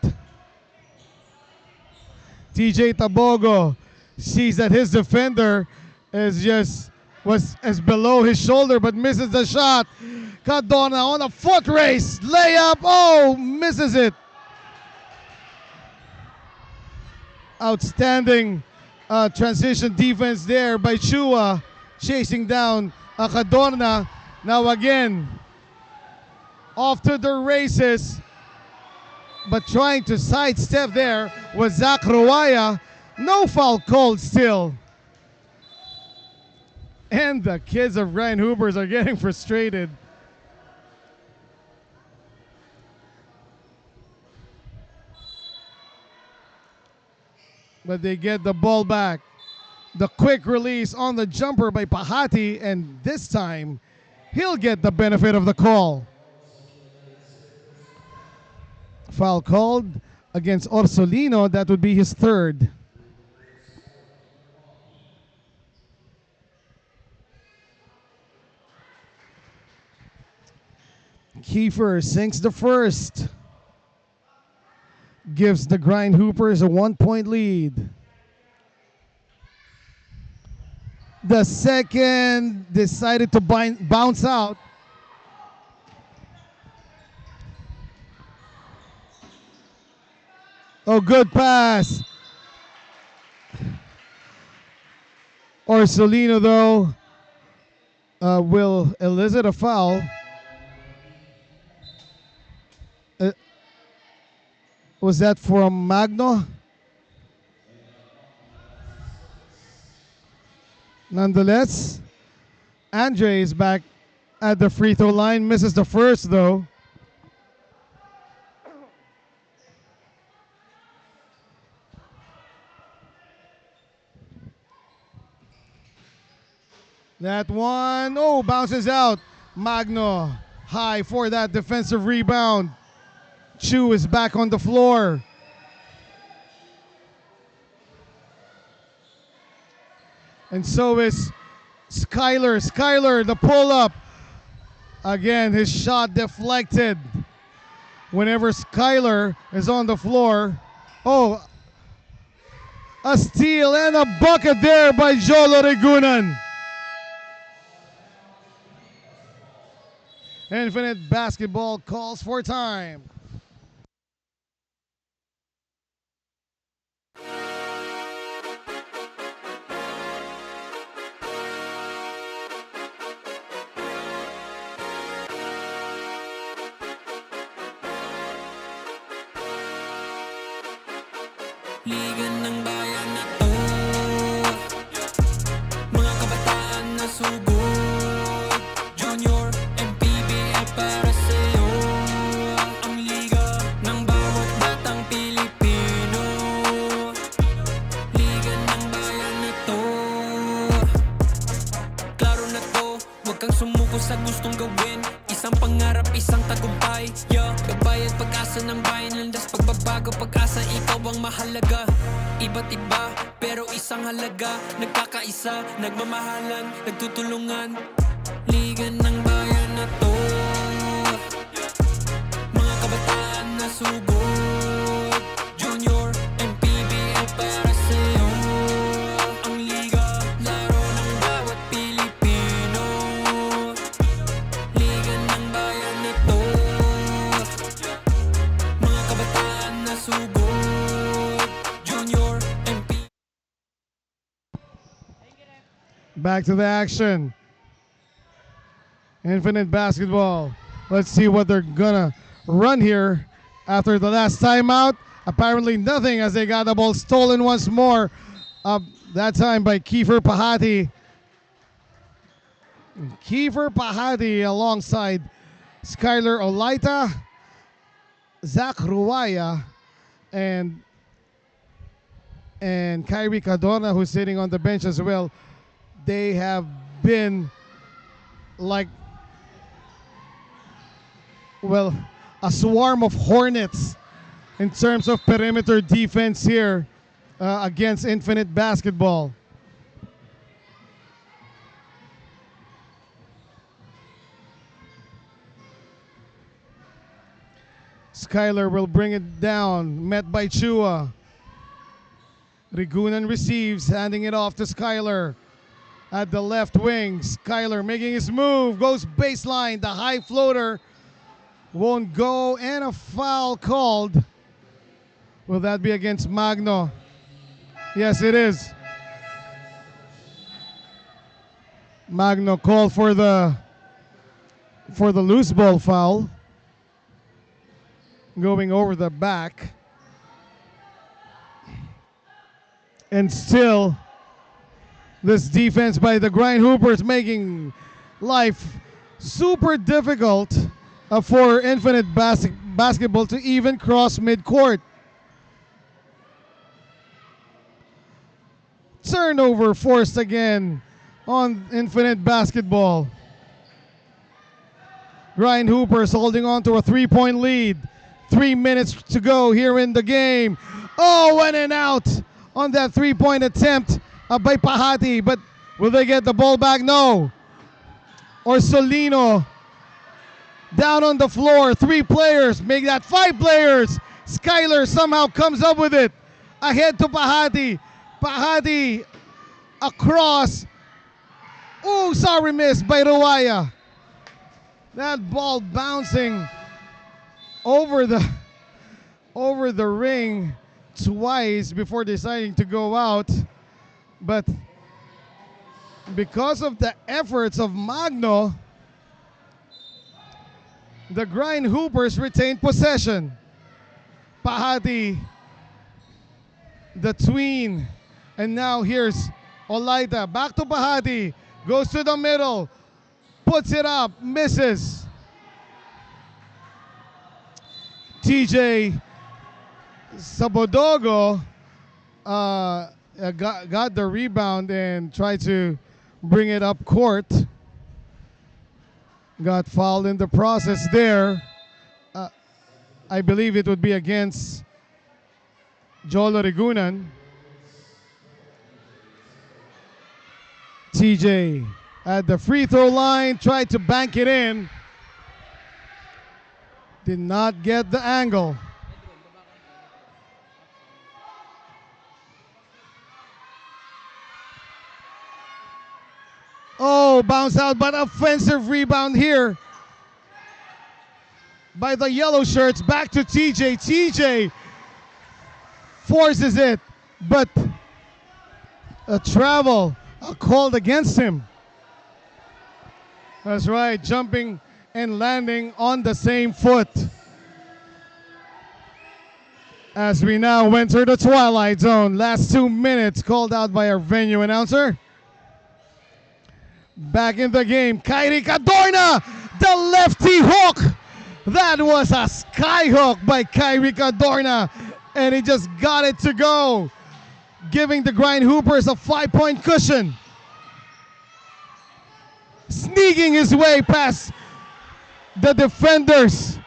TJ Tabogo sees that his defender was below his shoulder but misses the shot. Cadorna on a foot race. Layup. Oh, misses it. Outstanding transition defense there by Chua, chasing down Cadorna. Now again, off to the races, but trying to sidestep there was Zach Ruaya. No foul called still. And the kids of Grindhoopers are getting frustrated. But they get the ball back. The quick release on the jumper by Pahati, and this time he'll get the benefit of the call. Foul called against Orsolino. That would be his third. Kiefer sinks the first. Gives the Grindhoopers a 1-point lead. The second decided to bounce out. Oh, good pass. Orsolino, though, will elicit a foul. Was that from Magno? Nonetheless, Andre is back at the free throw line. Misses the first, though. That one, oh, bounces out. Magno high for that defensive rebound. Chu is back on the floor. And so is Skyler. Skyler, the pull-up. Again, his shot deflected. Whenever Skyler is on the floor. Oh, a steal and a bucket there by Jolo Regunan. Infinite Basketball calls for time. Liga ng bayan na to, mga kabataan na sugod. Junior, MPBL para sa'yo. Ang liga ng bawat batang Pilipino. Liga ng bayan na to. Klaro na to, huwag kang sumuko sa gustong gawin. Isang pangarap, isang tagumpay, yeah. Gabay at pag-asa ng bayan, landas pagbabago, pag-asa, ikaw ang mahalaga. Iba't iba, pero isang halaga. Nagkakaisa, nagmamahalan, nagtutulungan. Liga ng bayan na to, mga kabataan na sugod. Junior, MPBL para sa'yo. Ang liga, laro ng bawat Pilipino. Liga ng bayan na to, mga kabataan na sugod. Junior, MP. Back to the action. Infinite Basketball. Let's see what they're gonna run here after the last timeout. Apparently nothing, as they got the ball stolen once more. That time by Kiefer Pahati. Kiefer Pahati alongside Skyler Olaita, Zach Ruaya, and Kyrie Cadona, who's sitting on the bench as well. They have been like, well, a swarm of hornets in terms of perimeter defense here against Infinite Basketball. Skyler will bring it down, met by Chua. Regunan receives, handing it off to Skyler. At the left wing, Skyler making his move, goes baseline, the high floater won't go, and a foul called. Will that be against Magno? Yes, it is. Magno called for the loose ball foul, going over the back. And still, this defense by the Grindhoopers making life super difficult for Infinite Basketball to even cross midcourt. Turnover forced again on Infinite Basketball. Grindhoopers holding on to a 3-point lead. 3 minutes to go here in the game. Oh, in and out on that 3-point attempt by Pahati, but will they get the ball back? No. Orsolino down on the floor. 3 players, make that 5 players. Skyler somehow comes up with it. Ahead to Pahati. Pahati across. Oh, sorry, miss by Ruaya. That ball bouncing over the ring twice before deciding to go out. But because of the efforts of Magno, the Grindhoopers retained possession. Pahati, the tween, and now here's Olaita. Back to Pahati, goes to the middle, puts it up, misses. TJ Sabodogo got the rebound and tried to bring it up court. Got fouled in the process there. I believe it would be against Jolo Rigunan. TJ at the free throw line, tried to bank it in. Did not get the angle. Oh, bounce out, but offensive rebound here by the yellow shirts. Back to TJ. TJ forces it, but a travel called against him. That's right, jumping and landing on the same foot. As we now enter the twilight zone. Last 2 minutes called out by our venue announcer. Back in the game, Kyrie Cadorna, the lefty hook. That was a sky hook by Kyrie Cadorna, and he just got it to go, giving the Grindhoopers a 5-point cushion. Sneaking his way past the defenders.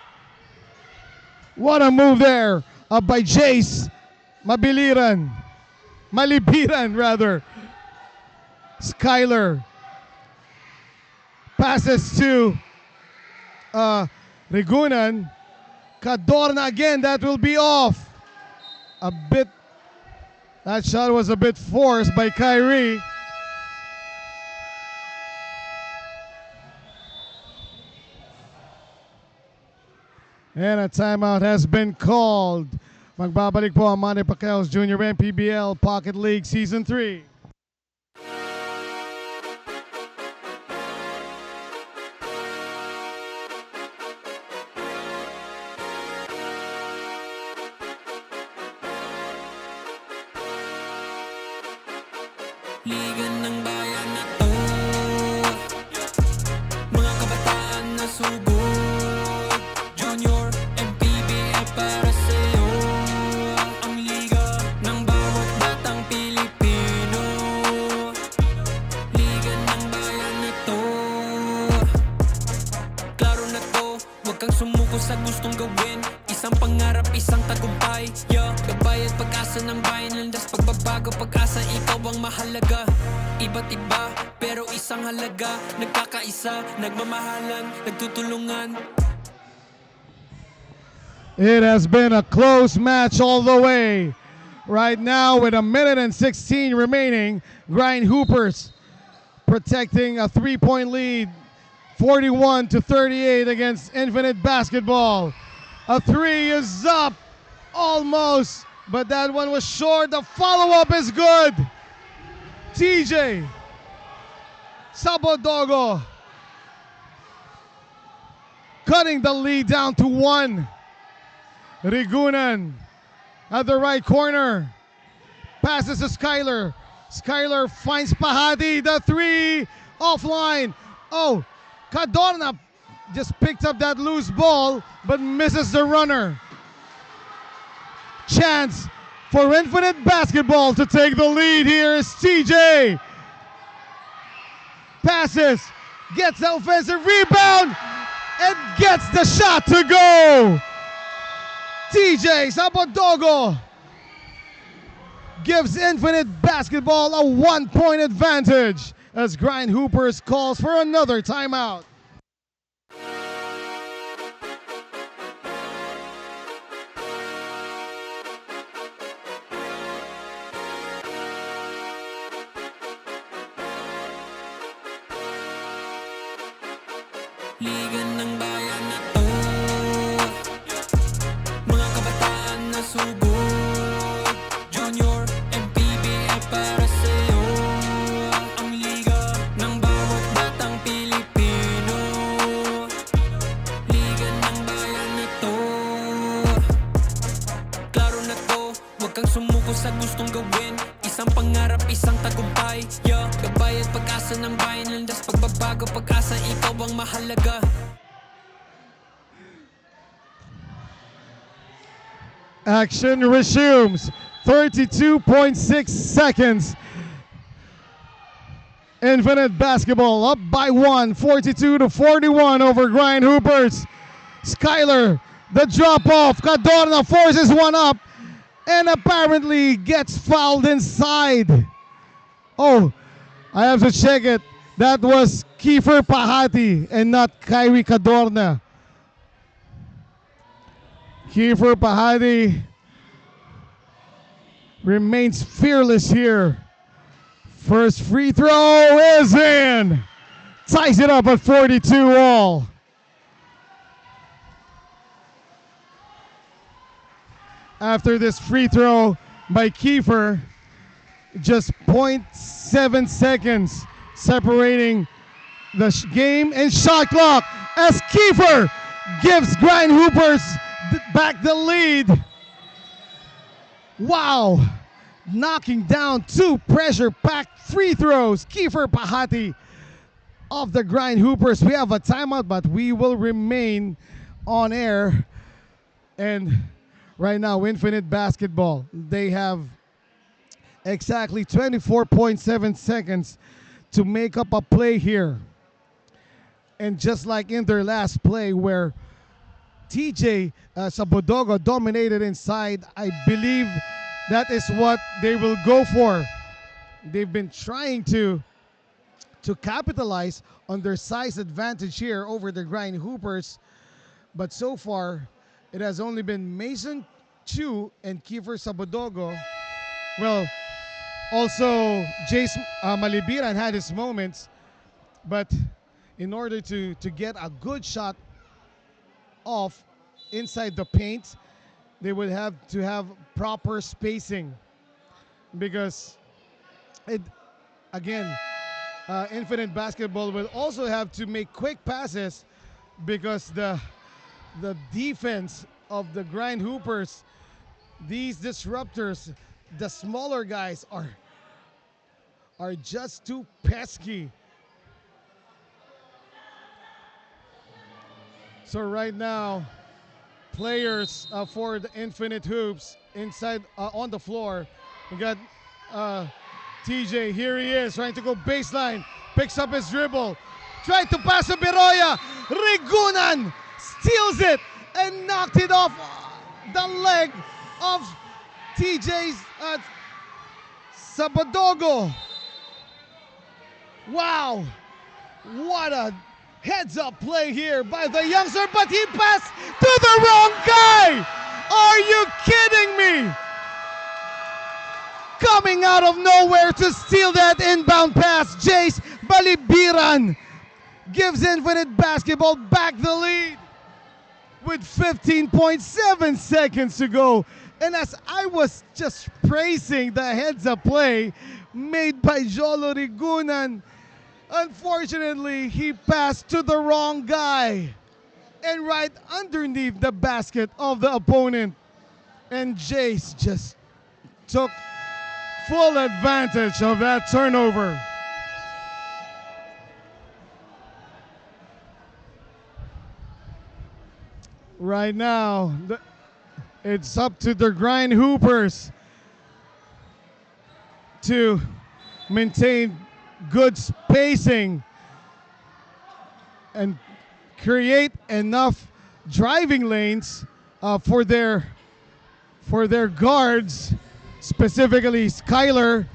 What a move there by Jace Malibiran rather. Skyler passes to Rigunan. Cadorna again, that will be off. That shot was a bit forced by Kyrie. And a timeout has been called. Magbabalik po ang Manny Pacquiao's Junior MPBL Pocket League Season 3. Liga ng bayan na to, mga kabataan na sugod. Junior MPBL para sa'yo, ang liga ng bawat batang Pilipino. Liga ng bayan na to, klaro na to, huwag kang sumuko sa gustong gawin. Isang pangarap, isang tagumpay, yeah. Gabay at pag-asa ng bayan, landas pagbabago, pag-asa, ikaw ang mahalaga. Iba't iba, pero isang halaga. Nagkakaisa, nagmamahalan, nagtutulungan. It has been a close match all the way. Right now, with 1:16 remaining, Grindhoopers protecting a 3-point lead, 41-38 against Infinite Basketball. A three is up, almost, but that one was short. The follow-up is good. TJ Sabodogo cutting the lead down to 1. Rigunan at the right corner. Passes to Skyler. Skyler finds Pahadi. The three offline. Oh, Cadorna just picked up that loose ball but misses the runner. Chance for Infinite Basketball to take the lead. Here is TJ. Passes, gets the offensive rebound, and gets the shot to go. TJ Sabodogo gives Infinite Basketball a 1-point advantage as Grindhoopers calls for another timeout. Liga ng bayan na to, mga kabataan na sugod. Junior MPBL para sa'yo, ang liga ng bawat batang Pilipino. Liga ng bayan na to, klaro na to, huwag kang sumuko sa gustong gawin. Isang pangarap, isang tagumpay, yeah. Gabay at pag-asa ng bayan, landas pagbabago, pag-asa, ikaw ang mahalaga. Action resumes. 32.6 seconds Infinite Basketball up by 1, 42-41 over Grindhoopers. Skyler, the drop off. Cadorna forces one up and apparently gets fouled inside. Oh, I have to check it. That was Kiefer Pahati and not Kyrie Cadorna. Kiefer Pahati remains fearless here. First free throw is in. Ties it up at 42 all. After this free throw by Kiefer, just 0.7 seconds separating the game and shot clock as Kiefer gives Grindhoopers back the lead. Wow. Knocking down 2 pressure-packed free throws. Kiefer Pahati of the Grindhoopers. We have a timeout, but we will remain on air. And right now, Infinite Basketball, they have exactly 24.7 seconds to make up a play here. And just like in their last play where TJ Sabodogo dominated inside, I believe that is what they will go for. They've been trying to capitalize on their size advantage here over the Grindhoopers, but so far it has only been Mason Chu and Kiefer Sabodogo. Well, also Jace Malibiran had his moments, but in order to get a good shot off inside the paint, they would have to have proper spacing, because it, again, Infinite Basketball will also have to make quick passes, because the defense of the Grindhoopers, these disruptors, the smaller guys are just too pesky. So right now, players for the Infinite Hoops inside on the floor. We got TJ, here he is, trying to go baseline, picks up his dribble, tried to pass to Beroya. Rigunan steals it and knocked it off the leg of TJ's Sabodogo. Wow, what a heads-up play here by the youngster, but he passed to the wrong guy. Are you kidding me? Coming out of nowhere to steal that inbound pass, Jace Balibiran gives Infinite Basketball back the lead with 15.7 seconds to go. And as I was just praising the heads-up play made by Jolo Rigunan, unfortunately, he passed to the wrong guy and right underneath the basket of the opponent. And Jace just took full advantage of that turnover. Right now, it's up to the Grindhoopers to maintain good spacing and create enough driving lanes for their guards, specifically Skyler,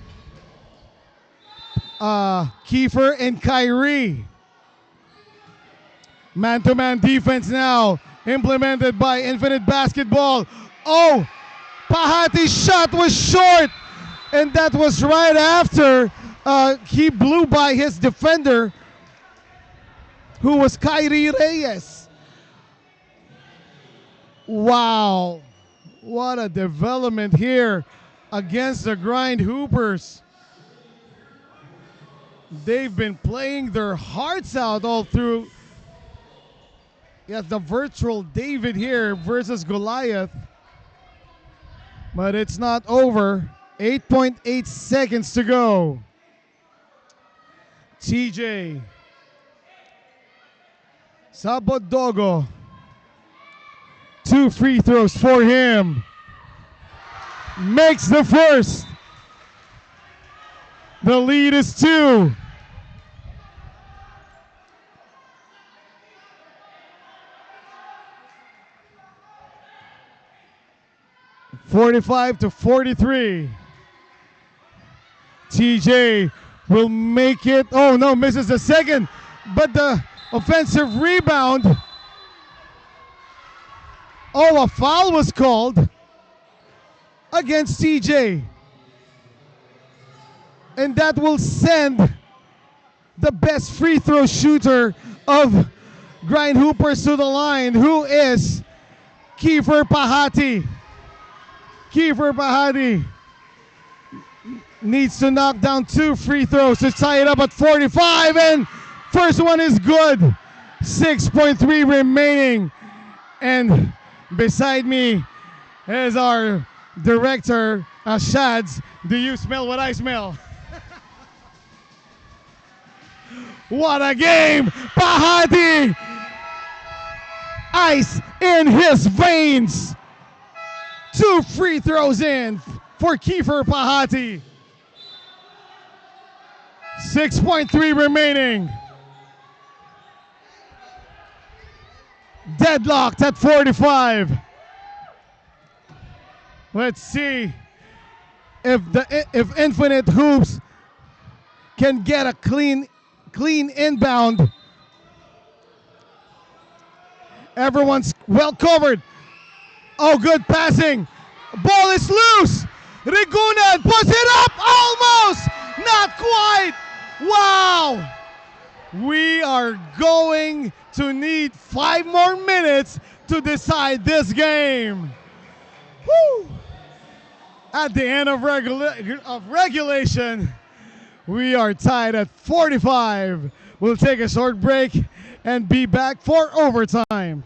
Kiefer, and Kyrie. Man-to-man defense now implemented by Infinite Basketball. Oh, Pahati's shot was short, and that was right after he blew by his defender, who was Kyrie Reyes. Wow, what a development here against the Grindhoopers. They've been playing their hearts out all through. Yes, the virtual David here versus Goliath. But it's not over. 8.8 seconds to go. TJ Sabodogo. 2 free throws for him. Makes the first. The lead is 2. 45-43. TJ will make it. Oh no, misses the second. But the offensive rebound. Oh, a foul was called against TJ. And that will send the best free throw shooter of Grindhoopers to the line, who is Kiefer Pahati. Kiefer Pahati needs to knock down 2 free throws to tie it up at 45, and first one is good. 6.3 remaining, and beside me is our director, Shads. Do you smell what I smell? What a game! Pahati! Ice in his veins! 2 free throws in for Kiefer Pahati. 6.3 remaining. Deadlocked at 45. Let's see if Infinite Hoops can get a clean inbound. Everyone's well covered. Oh, good passing. Ball is loose. Rigunan puts it up. Almost. Not quite. Wow. We are going to need 5 more minutes to decide this game. Woo. At the end of regulation, we are tied at 45. We'll take a short break and be back for overtime.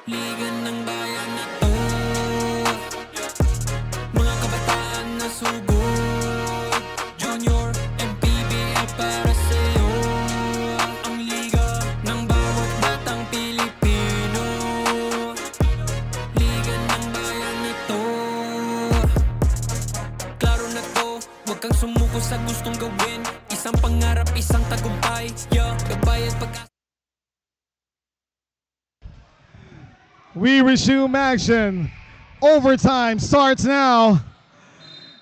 Liga ng bayan na to, mga kabataan na sugod. Junior, MPBL para sa'yo. Ang liga ng bawat batang Pilipino. Liga ng bayan na to. Klaro na to, huwag kang sumuko sa gustong gawin. Isang pangarap, isang tagumpay. Gabay at pag-asa. We resume action. Overtime starts now.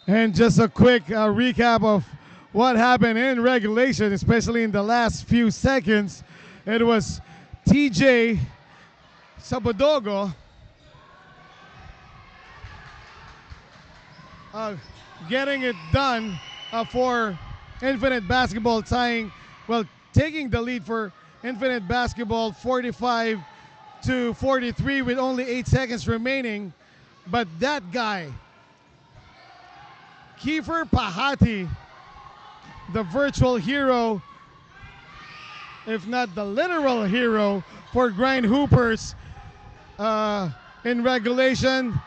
And just a quick recap of what happened in regulation, especially in the last few seconds. It was TJ Sabodogo getting it done for Infinite Basketball, taking the lead for Infinite Basketball 45-43 with only 8 seconds remaining. But that guy, Kiefer Pahati, the virtual hero, if not the literal hero, for Grindhoopers in regulation,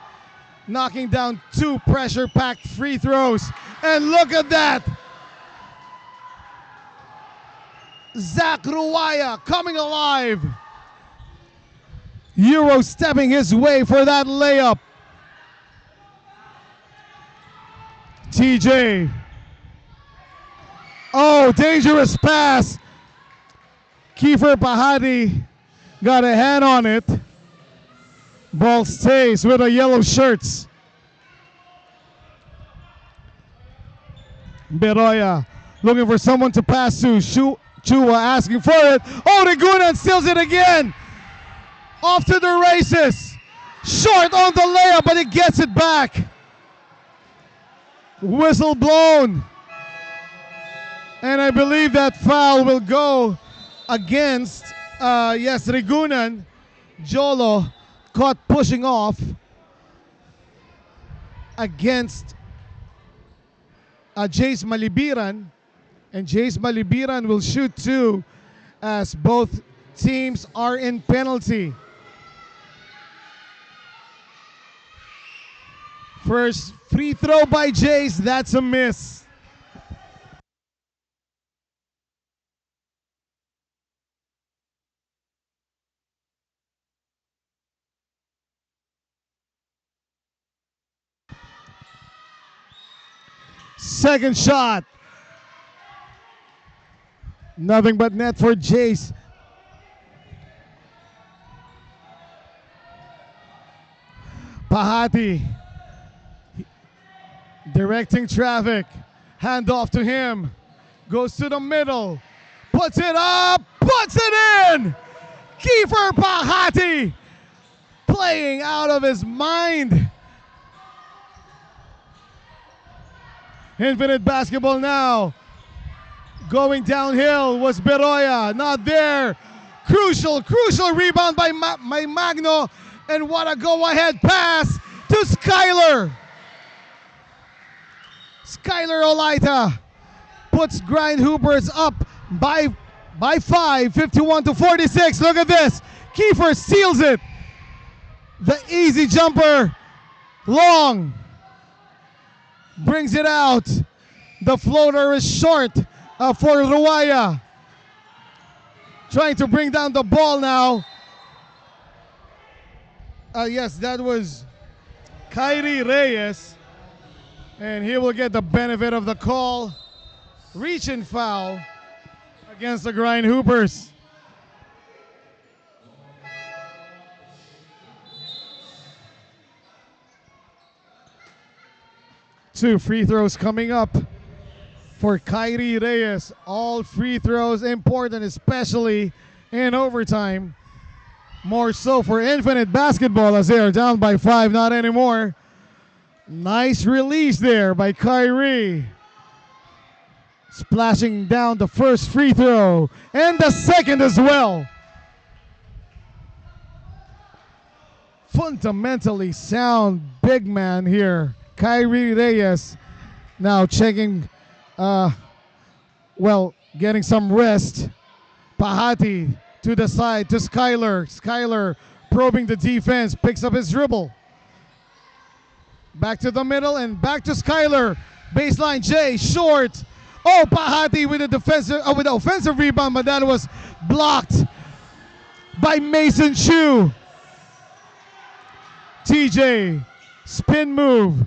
knocking down 2 pressure-packed free throws. And look at that! Zach Ruaya coming alive. Euro stepping his way for that layup. TJ. Oh, dangerous pass. Kiefer Pahati got a hand on it. Ball stays with the yellow shirts. Beroya looking for someone to pass to. Chua asking for it. Oh, Rigunan steals it again. Off to the races. Short on the layup, but he gets it back. Whistle blown. And I believe that foul will go against, Rigunan. Jolo caught pushing off against Jace Malibiran. And Jace Malibiran will shoot 2 as both teams are in penalty. First free throw by Jace, that's a miss. second shot. Nothing but net for Jace. Pahati directing traffic. Hand off to him. Goes to the middle. Puts it up. Puts it in. Kiefer Pahati playing out of his mind. Infinite basketball now. Going downhill was Beroya. Not there. Crucial rebound by Magno. And what a go-ahead pass to Skyler. Skyler Olaita puts Grindhoopers up by 5, 51-46. Look at this. Kiefer seals it. The easy jumper. Long. Brings it out. The floater is short for Ruaya. Trying to bring down the ball now. Yes, that was Kyrie Reyes. And he will get the benefit of the call. Reach and foul against the Grindhoopers. 2 free throws coming up for Kyrie Reyes. All free throws important, especially in overtime. More so for Infinite Basketball as they are down by 5, not anymore. Nice release there by Kyrie. Splashing down the first free throw and the second as well. Fundamentally sound big man here. Kyrie Reyes now checking, getting some rest. Pahati to the side to Skyler. Skyler probing the defense, picks up his dribble. Back to the middle and back to Skyler. Baseline J, short. Oh, Pahati with the offensive rebound, but that was blocked by Mason Chu. TJ, spin move.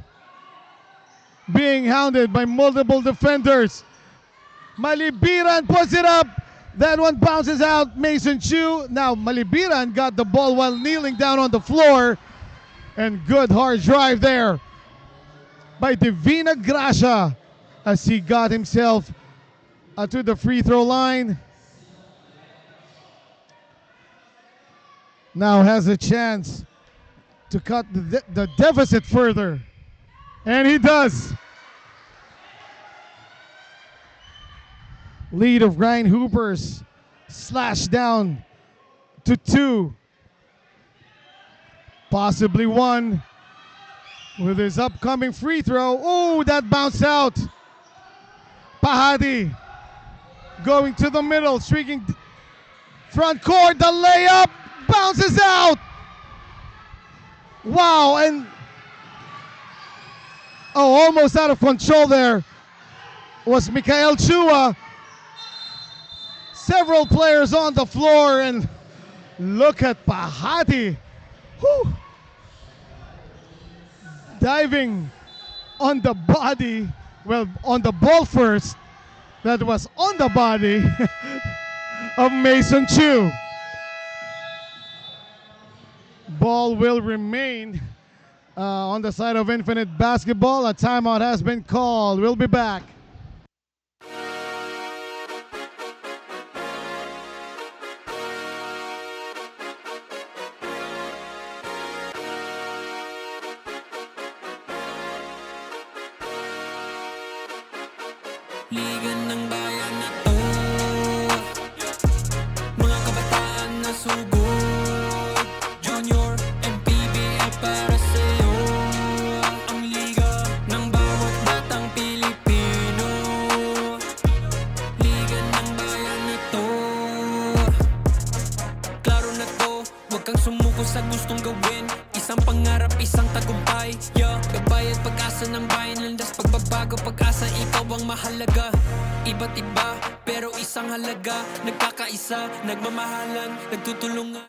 Being hounded by multiple defenders. Malibiran puts it up. That one bounces out. Mason Chu. Now Malibiran got the ball while kneeling down on the floor. And good hard drive there by Divina Gracia as he got himself to the free throw line. Now has a chance to cut the deficit further. And he does. Lead of Grindhoopers slashed down to 2. Possibly 1 with his upcoming free throw. Oh, that bounced out. Pahati going to the middle, streaking front court. The layup bounces out. Wow, and almost out of control there was Mikael Chua. Several players on the floor, and look at Pahati. Whew. Diving on the body, well, on the ball first, that was on the body of Mason Chu. Ball will remain on the side of Infinite Basketball. A timeout has been called. We'll be back. Liga ng bayan na to, mga kabataan na sugod. Junior, MPBL para sa'yo. Ang liga ng bawat batang Pilipino. Liga ng bayan na to. Klaro na to, huwag kang sumuko sa gustong gawin. Isang pangarap, isang tagumpay. Gabay at pag-asa ng bayan. Landas pagbabago, pag-asa, ikaw ang mahalaga. Iba't iba, pero isang halaga. Nagkakaisa, nagmamahalan, nagtutulungan.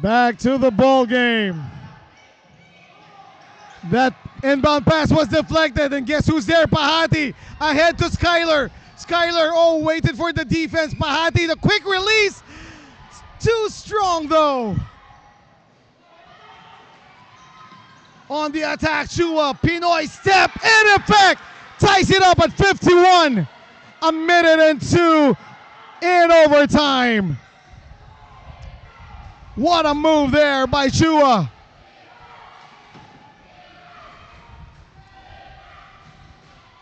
Back to the ball game. That inbound pass was deflected, and guess who's there? Pahati ahead to Skyler. Skyler, oh, waited for the defense. Pahati, the quick release. Too strong though. On the attack, Chua, Pinoy step in effect. Ties it up at 51. A minute and 2 in overtime. What a move there by Chua.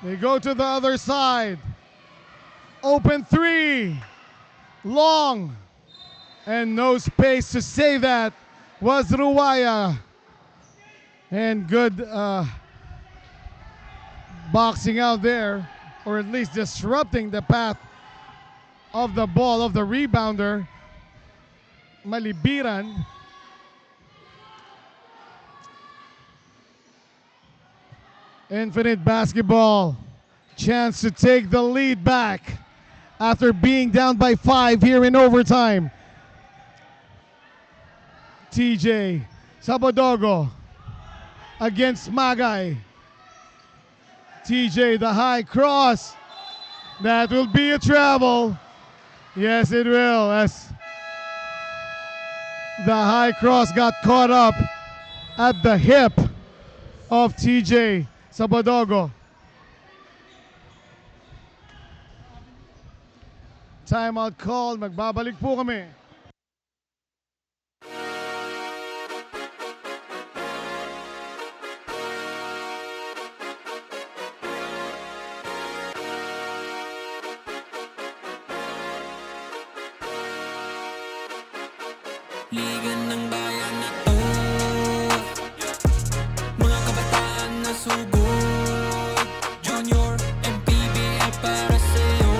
They go to the other side. Open three. Long. And no space to save that was Ruwaya. And good boxing out there, or at least disrupting the path of the ball of the rebounder, Malibiran. Infinite Basketball, chance to take the lead back after being down by 5 here in overtime. TJ Sabodogo against Magay. TJ, the high cross. That will be a travel. Yes, it will, as the high cross got caught up at the hip of TJ Sabodogo. Timeout call. Magbabalik po kami. Liga ng bayan na to, mga kabataan na sugod. Junior, MPBL para sa'yo.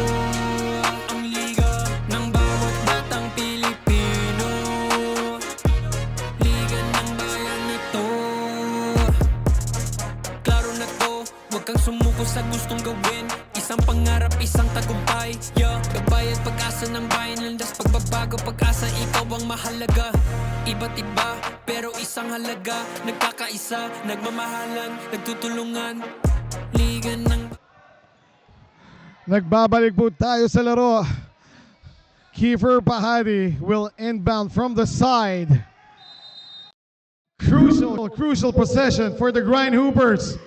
Ang liga ng bawat batang Pilipino. Liga ng bayan na to. Klaro na to, huwag kang sumuko sa gustong gawin. Isang pangarap, isang tagumpay, yeah. Gabay at pag-asa ng bayan, landas pagbabago, pag-asa, ikaw ang mahalaga. Iba't iba, pero isang halaga. Nagkakaisa, nagmamahalan, nagtutulungan. Liga ng... Nagbabalik po tayo sa laro. Kiefer Pahati will inbound from the side. Crucial possession for the Grindhoopers.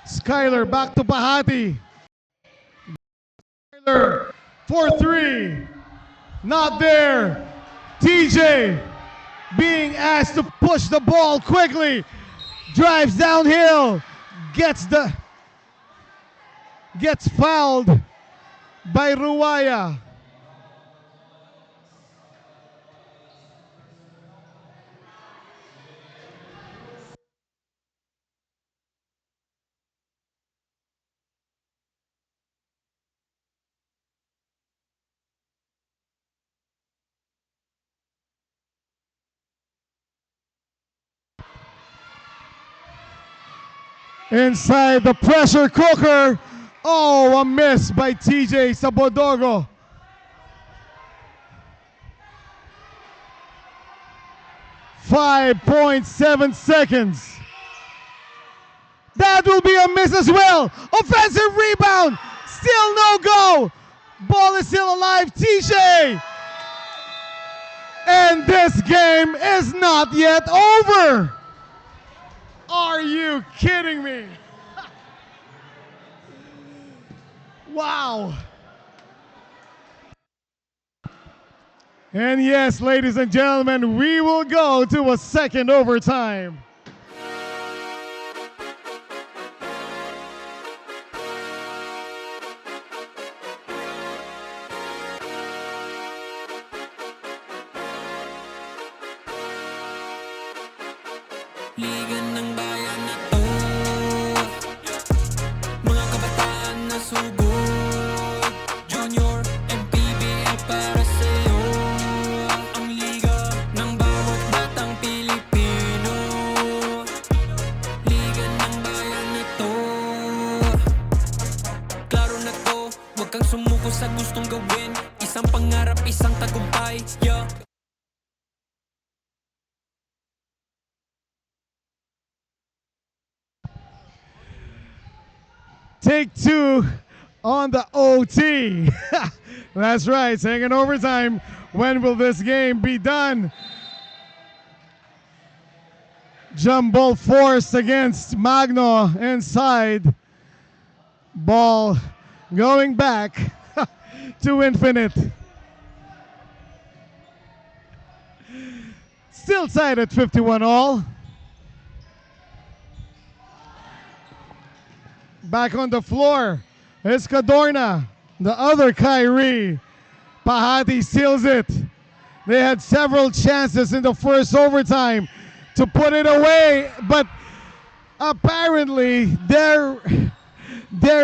Skyler back to Pahati. Skyler for 3. Not there. TJ being asked to push the ball quickly. Drives downhill. Gets fouled by Ruwaya. Inside the pressure cooker. Oh, a miss by TJ Sabodogo. .7 seconds. That will be a miss as well. Offensive rebound. Still no go. Ball is still alive. TJ. And this game is not yet over. Are you kidding me? Wow. And yes, ladies and gentlemen, we will go to a second overtime. Liga ng bayan na to, mga kabataan na sugod. Junior, MPBL para sa'yo. Ang liga ng bawat batang Pilipino. Liga ng bayan na to. Klaro na to, huwag kang sumuko sa gustong gawin. Isang pangarap, isang tagumpay, yeah. Take two on the OT. That's right, second overtime. When will this game be done? Jump ball forced against Magno inside. Ball going back to Infinite. Still tied at 51 all. Back on the floor is Cadorna, the other Kyrie. Pahati steals it. They had several chances in the first overtime to put it away, but apparently there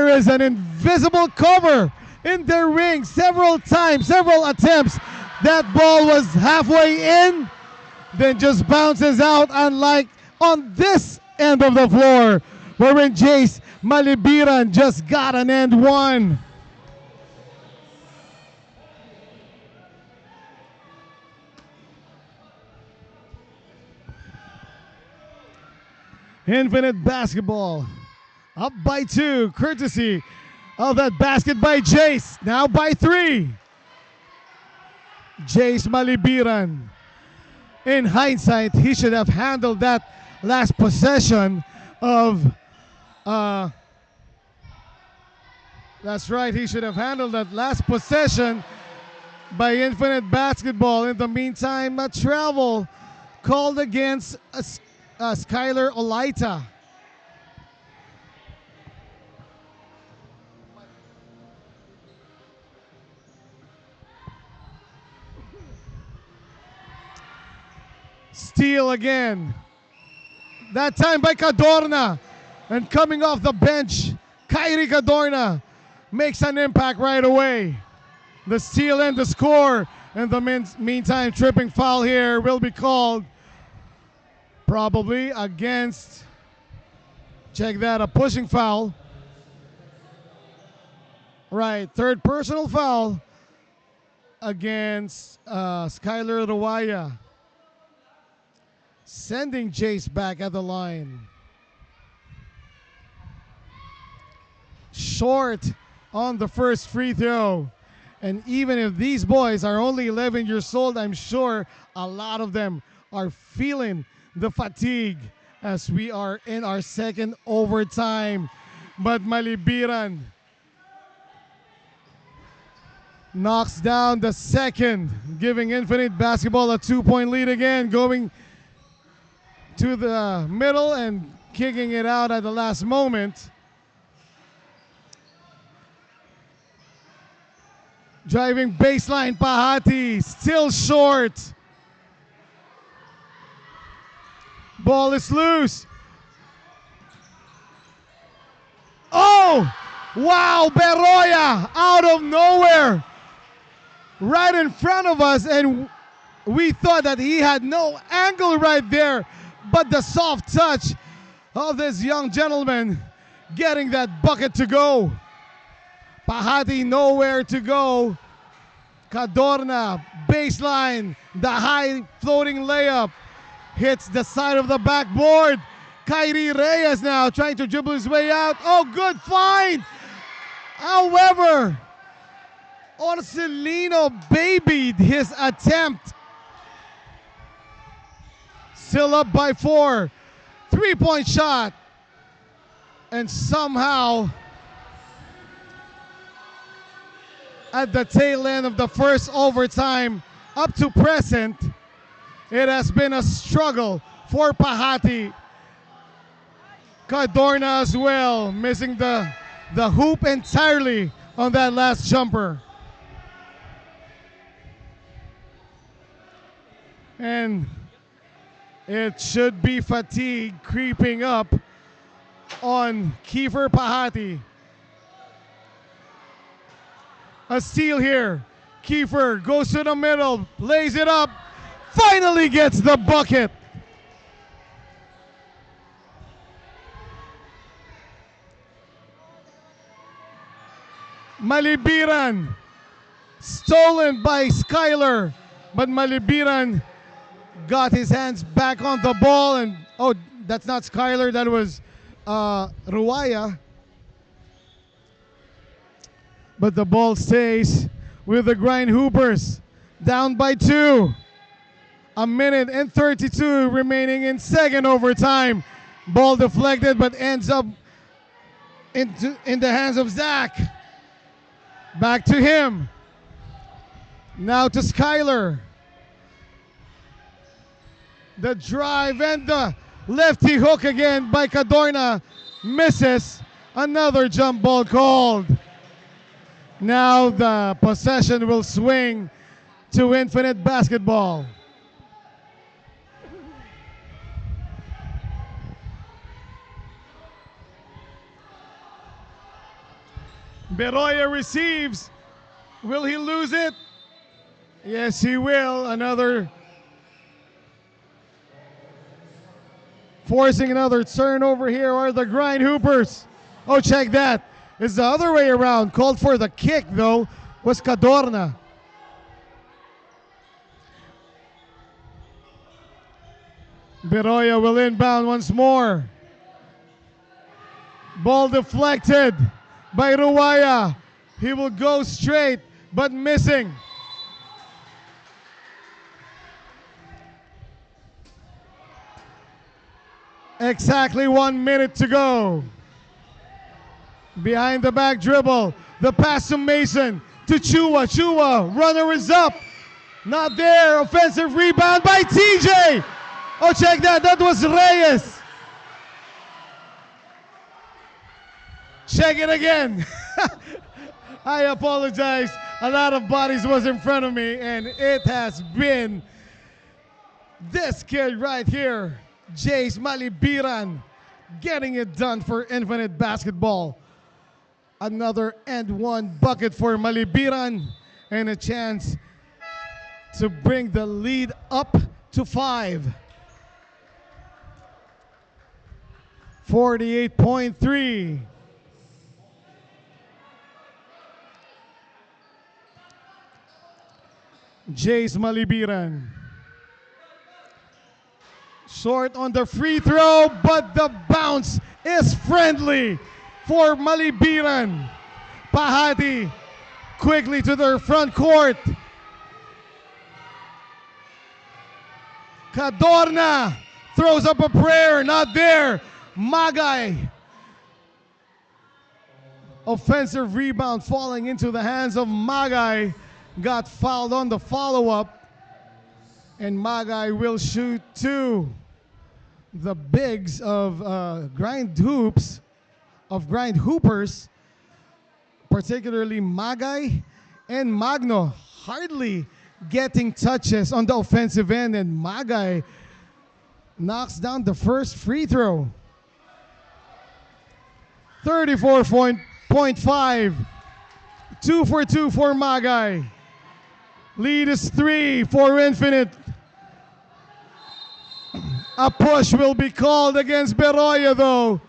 is an invisible cover in their ring. Several times, several attempts, that ball was halfway in, then just bounces out, unlike on this end of the floor, wherein Jace Malibiran just got an and one. Infinite basketball. Up by two, courtesy of that basket by Jace. Now by three. Jace Malibiran. In hindsight, he should have handled that last possession of that's right, he should have handled that last possession by Infinite basketball. In the meantime, a travel called against Skylar Olaita. Steal again. That time by Cadorna. And coming off the bench, Kyrie Cadorna makes an impact right away. The steal and the score. In the meantime, tripping foul here will be called. Probably against, check that, a pushing foul. Right, third personal foul against Skylar Ruaya. Sending Jace back at the line. Short on the first free throw. And even if these boys are only 11 years old, I'm sure a lot of them are feeling the fatigue as we are in our second overtime. But Malibiran knocks down the second, giving Infinite basketball a 2-point lead again, going to the middle and kicking it out at the last moment. Driving baseline, Pahati, still short. Ball is loose. Oh! Wow, Beroya out of nowhere. Right in front of us, and we thought that he had no angle right there. But the soft touch of this young gentleman getting that bucket to go. Pahati nowhere to go. Cadorna, baseline, the high floating layup. Hits the side of the backboard. Kyrie Reyes now trying to dribble his way out. Oh, good find. However, Orcelino babied his attempt. Still up by 4. 3-point shot. And somehow, at the tail end of the first overtime, up to present, it has been a struggle for Pahati. Cadorna as well, missing the hoop entirely on that last jumper. And it should be fatigue creeping up on Kiefer Pahati. A steal here. Kiefer goes to the middle, lays it up, finally gets the bucket. Malibiran, stolen by Skylar, but Malibiran got his hands back on the ball, and oh, that's not Skylar, that was Ruaya. but the ball stays with the Grindhoopers. Down by 2. A minute and 32 remaining in second overtime. Ball deflected but ends up in the hands of Zach. Back to him. Now to Skyler. The drive and the lefty hook again by Cadorna. Misses. Another jump ball called. Now the possession will swing to Infinite Basketball. Beroya receives. Will he lose it? Yes, he will. Forcing another turnover here are the Grindhoopers. Oh, check that. It's the other way around. Called for the kick, though, was Cadorna. Beroya will inbound once more. Ball deflected by Ruaya. He will go straight, but missing. Exactly 1 minute to go. Behind the back dribble. The pass to Mason. To Chua. Chua. Runner is up. Not there. Offensive rebound by TJ. Oh, check that. That was Reyes. Check it again. I apologize. A lot of bodies was in front of me, and it has been this kid right here, Jace Malibiran, getting it done for Infinite Basketball. Another and one bucket for Malibiran, and a chance to bring the lead up to 5. 48.3. Jace Malibiran. Short on the free throw, but the bounce is friendly for Malibiran. Pahati quickly to their front court. Cadorna throws up a prayer, not there. Magay. Offensive rebound falling into the hands of Magay. Got fouled on the follow-up. And Magay will shoot 2. The bigs of Grindhoopers, particularly Magay and Magno, hardly getting touches on the offensive end, and Magay knocks down the first free throw. 34.5. 2 for 2 for Magay. Lead is 3 for Infinite. A push will be called against Beroya, though.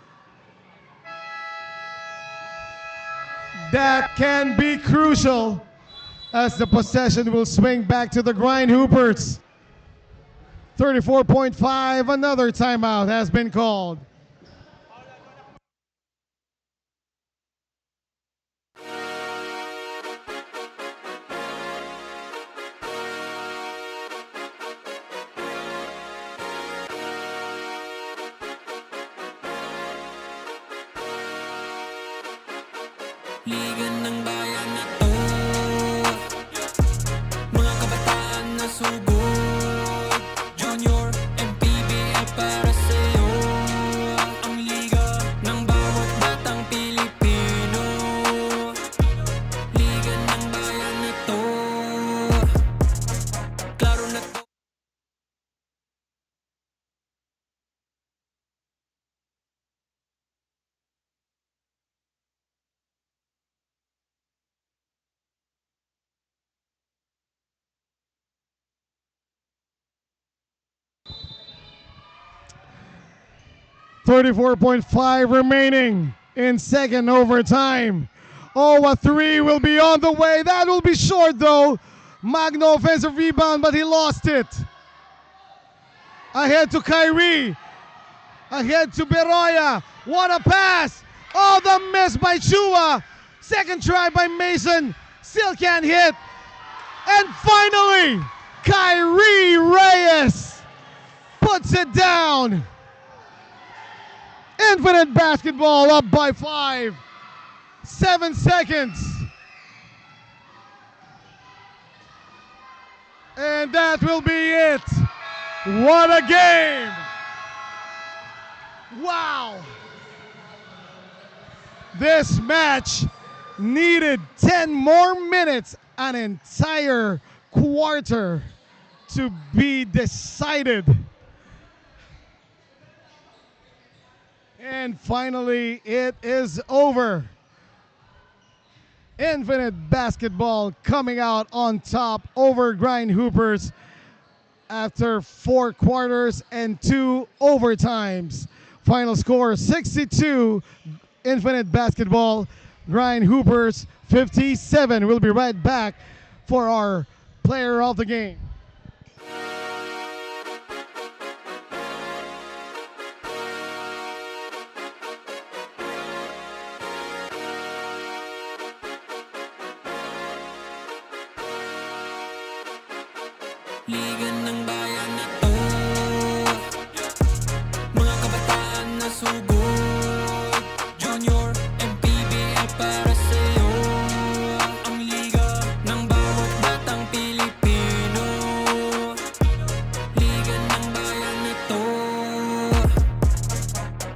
That can be crucial as the possession will swing back to the Grindhoopers. 34.5, another timeout has been called. Liga ng bayan na to, mga kabataan na sugod. Junior, MPBL para sa'yo. Ang liga ng bawat batang Pilipino. Liga ng bayan na to, klaro na to. .5 remaining in second overtime. Oh, a 3 will be on the way. That will be short, though. Magno offensive rebound, but he lost it. Ahead to Kyrie. Ahead to Beroya. What a pass. Oh, the miss by Chua. Second try by Mason. Still can't hit. And finally, Kyrie Reyes puts it down. Infinite Basketball up by 5. 7 seconds. And that will be it. What a game. Wow. This match needed 10 more minutes, an entire quarter to be decided. And finally, it is over. Infinite Basketball coming out on top over GRINDHOOPERS after 4 quarters and 2 overtimes. Final score 62, Infinite Basketball, GRINDHOOPERS 57. We'll be right back for our player of the game. Liga ng bayan na to, mga kabataan na sugod. Junior, MPBL para sa'yo. Ang liga ng bawat batang Pilipino. Liga ng bayan na to.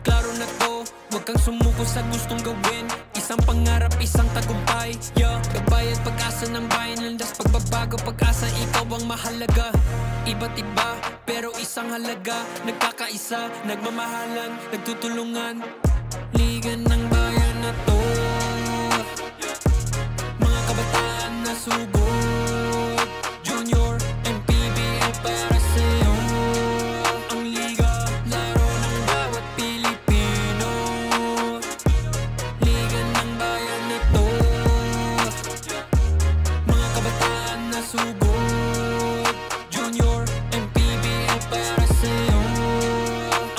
Klaro na to, huwag kang sumuko sa gustong gawin. Isang pangarap, isang tagumpay, yeah. Gabay at pag-asa ng bayan, landas pagbabago, pag-asa, ikaw ang mahalaga. Iba't iba, pero isang halaga. Nagkakaisa, nagmamahalan, nagtutulungan. Liga ng bayan na to, mga kabataan na sugod. Junior, MPBL para sa'yo. Ang liga, laro ng bawat Pilipino. Liga ng bayan na to, mga kabataan na sugod. Junior, MPBL para sa'yo.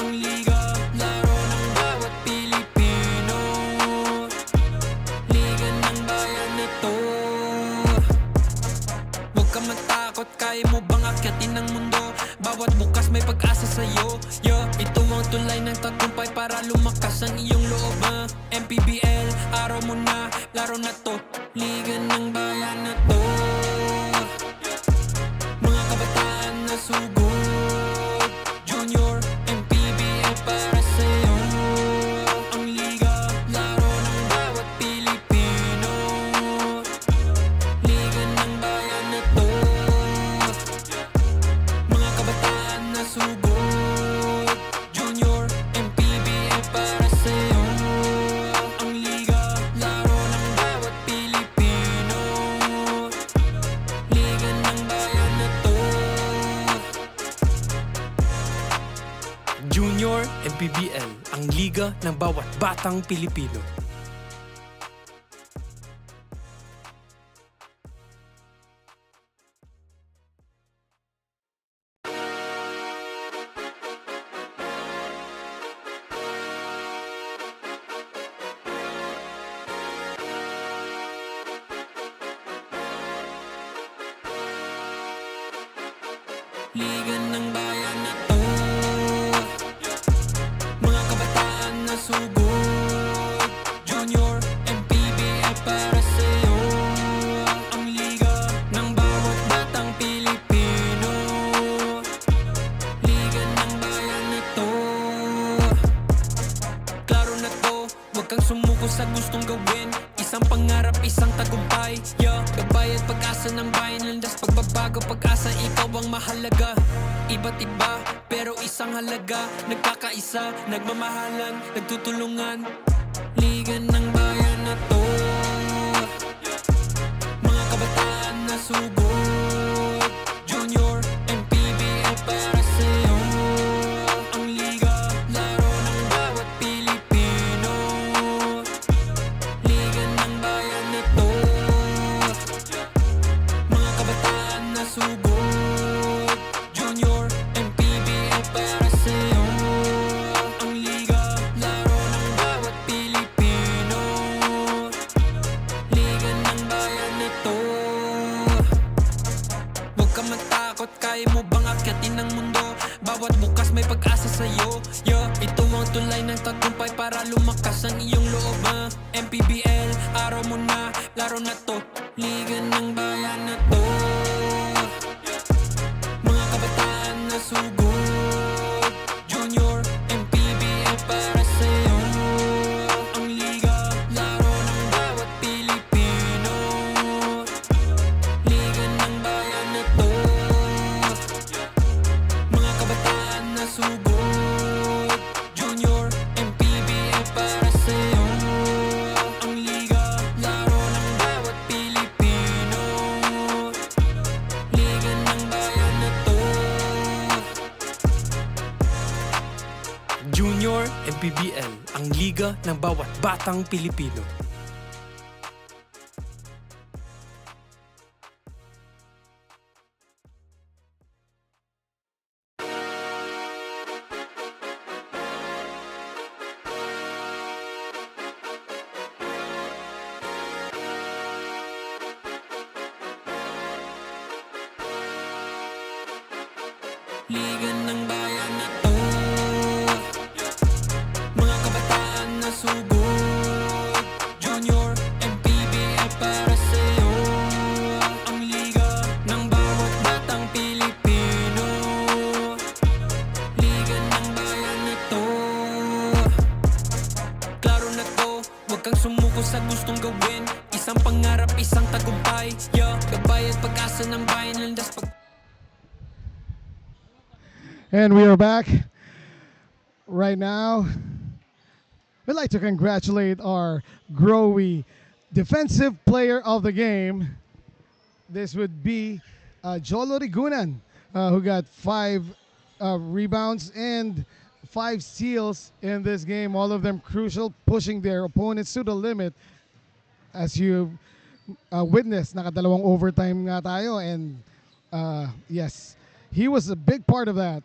Ang liga, laro ng bawat Pilipino. Liga ng bayan na to. Huwag ka matakot, kaya mo bang akyatin ang mundo? Bawat bukas may pag-asa sa'yo, yeah. Ito ang tulay ng tagumpay para lumakas ang iyong loob, MPBL, araw mo na, laro na to. Liga ng bayan na to, mga kabataan na sugod. Junior, MPBL para sa'yo. Ang liga, laro ng bawat Pilipino. Liga ng bayan na to, mga kabataan na sugod. Junior, MPBL para sa'yo. Ang liga, laro ng bawat Pilipino. Liga ng bayan na to. Junior, MPBL, ang liga ng bawat batang Pilipino. Liga ng bayan na to, mga kabataan na sugod. Junior, MPBL para sa'yo. Ang liga ng bawat batang Pilipino. Liga ng bayan na to, klaro na to, huwag kang sumuko sa gustong gawin. Isang pangarap, isang tagumpay, yeah. Gabay at pag-asa ng bayan, landas pagbabago, pag-asa, ikaw ang mahalaga. Iba't iba, pero isang halaga. Nagkakaisa, nagmamahalan, nagtutulungan. Liga ng bayan na to, mga kabataan na sugod. Junior, MPBL para sa'yo. Ang liga, laro ng bawat Pilipino. Liga ng bayan na to, mga kabataan na sugod. Junior, MPBL para sa'yo. Ang liga, laro ng bawat Pilipino. laro na to, liga ng bayan na to. Mga kabataan na sugod, junior, MPBL para sa'yo. Ang liga, laro ng bawat Pilipino. Liga ng bayan na to. Mga kabataan na sugod, junior, MPBL para sa'yo. Ang liga, laro ng bawat Pilipino. Liga ng bayan na to. Junior MPBL, ang liga ng bawat batang Pilipino. Liga ng bayan na to. Mga kabataan na sugod, junior, MPBL para sa'yo. Ang liga ng bawat batang Pilipino. Liga ng bayan na to. Klaro na to, huwag kang sumuko sa gustong gawin. Isang pangarap, isang tagumpay. Yeah, gabay at pag-asa ng bayan, landas pag... And we are back. Right now, we'd like to congratulate our Growy defensive player of the game. This would be Jolo Rigunan, who got 5 rebounds and 5 steals in this game. All of them crucial, pushing their opponents to the limit. As you witnessed, nakadalawang overtime nga tayo. And yes, he was a big part of that,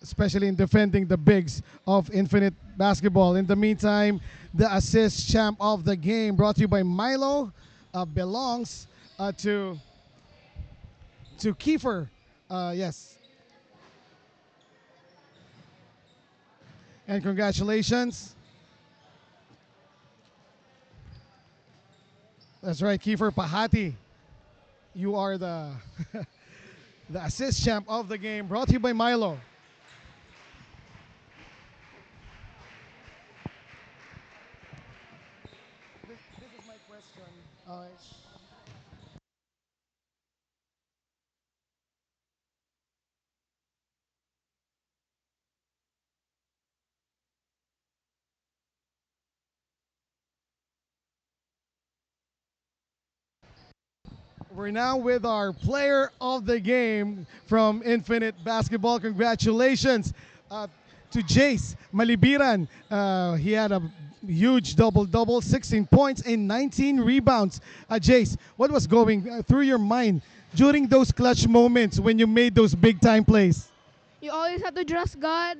especially in defending the bigs of Infinite Basketball. In the meantime, the assist champ of the game, brought to you by Milo, belongs to Kiefer. Yes. And congratulations. That's right, Kiefer Pahati. You are the the assist champ of the game, brought to you by Milo. This is my question. We're now with our player of the game from Infinite Basketball. Congratulations to Jace Malibiran. He had a huge double-double, 16 points and 19 rebounds. Jace, what was going through your mind during those clutch moments when you made those big-time plays? You always have to trust God,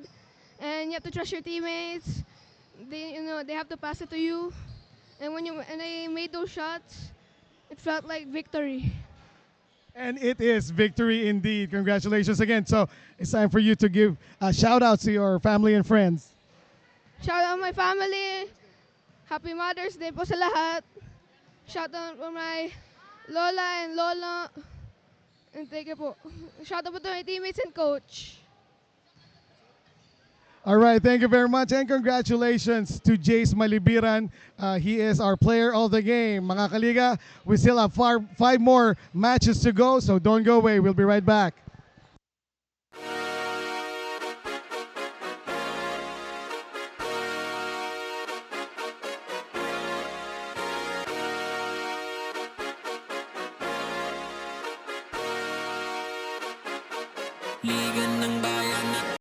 and you have to trust your teammates. They have to pass it to you, and when I made those shots, it felt like victory. And it is victory indeed. Congratulations again. So it's time for you to give a shout out to your family and friends. Shout out my family. Happy Mother's Day po sa lahat. Shout out for my lola and lolo. And thank you po. Shout out po to my teammates and coach. All right, thank you very much, and congratulations to Jace Malibiran. He is our player of the game. Mga kaliga, we still have 5 more matches to go, so don't go away. We'll be right back. Liga ng bayan.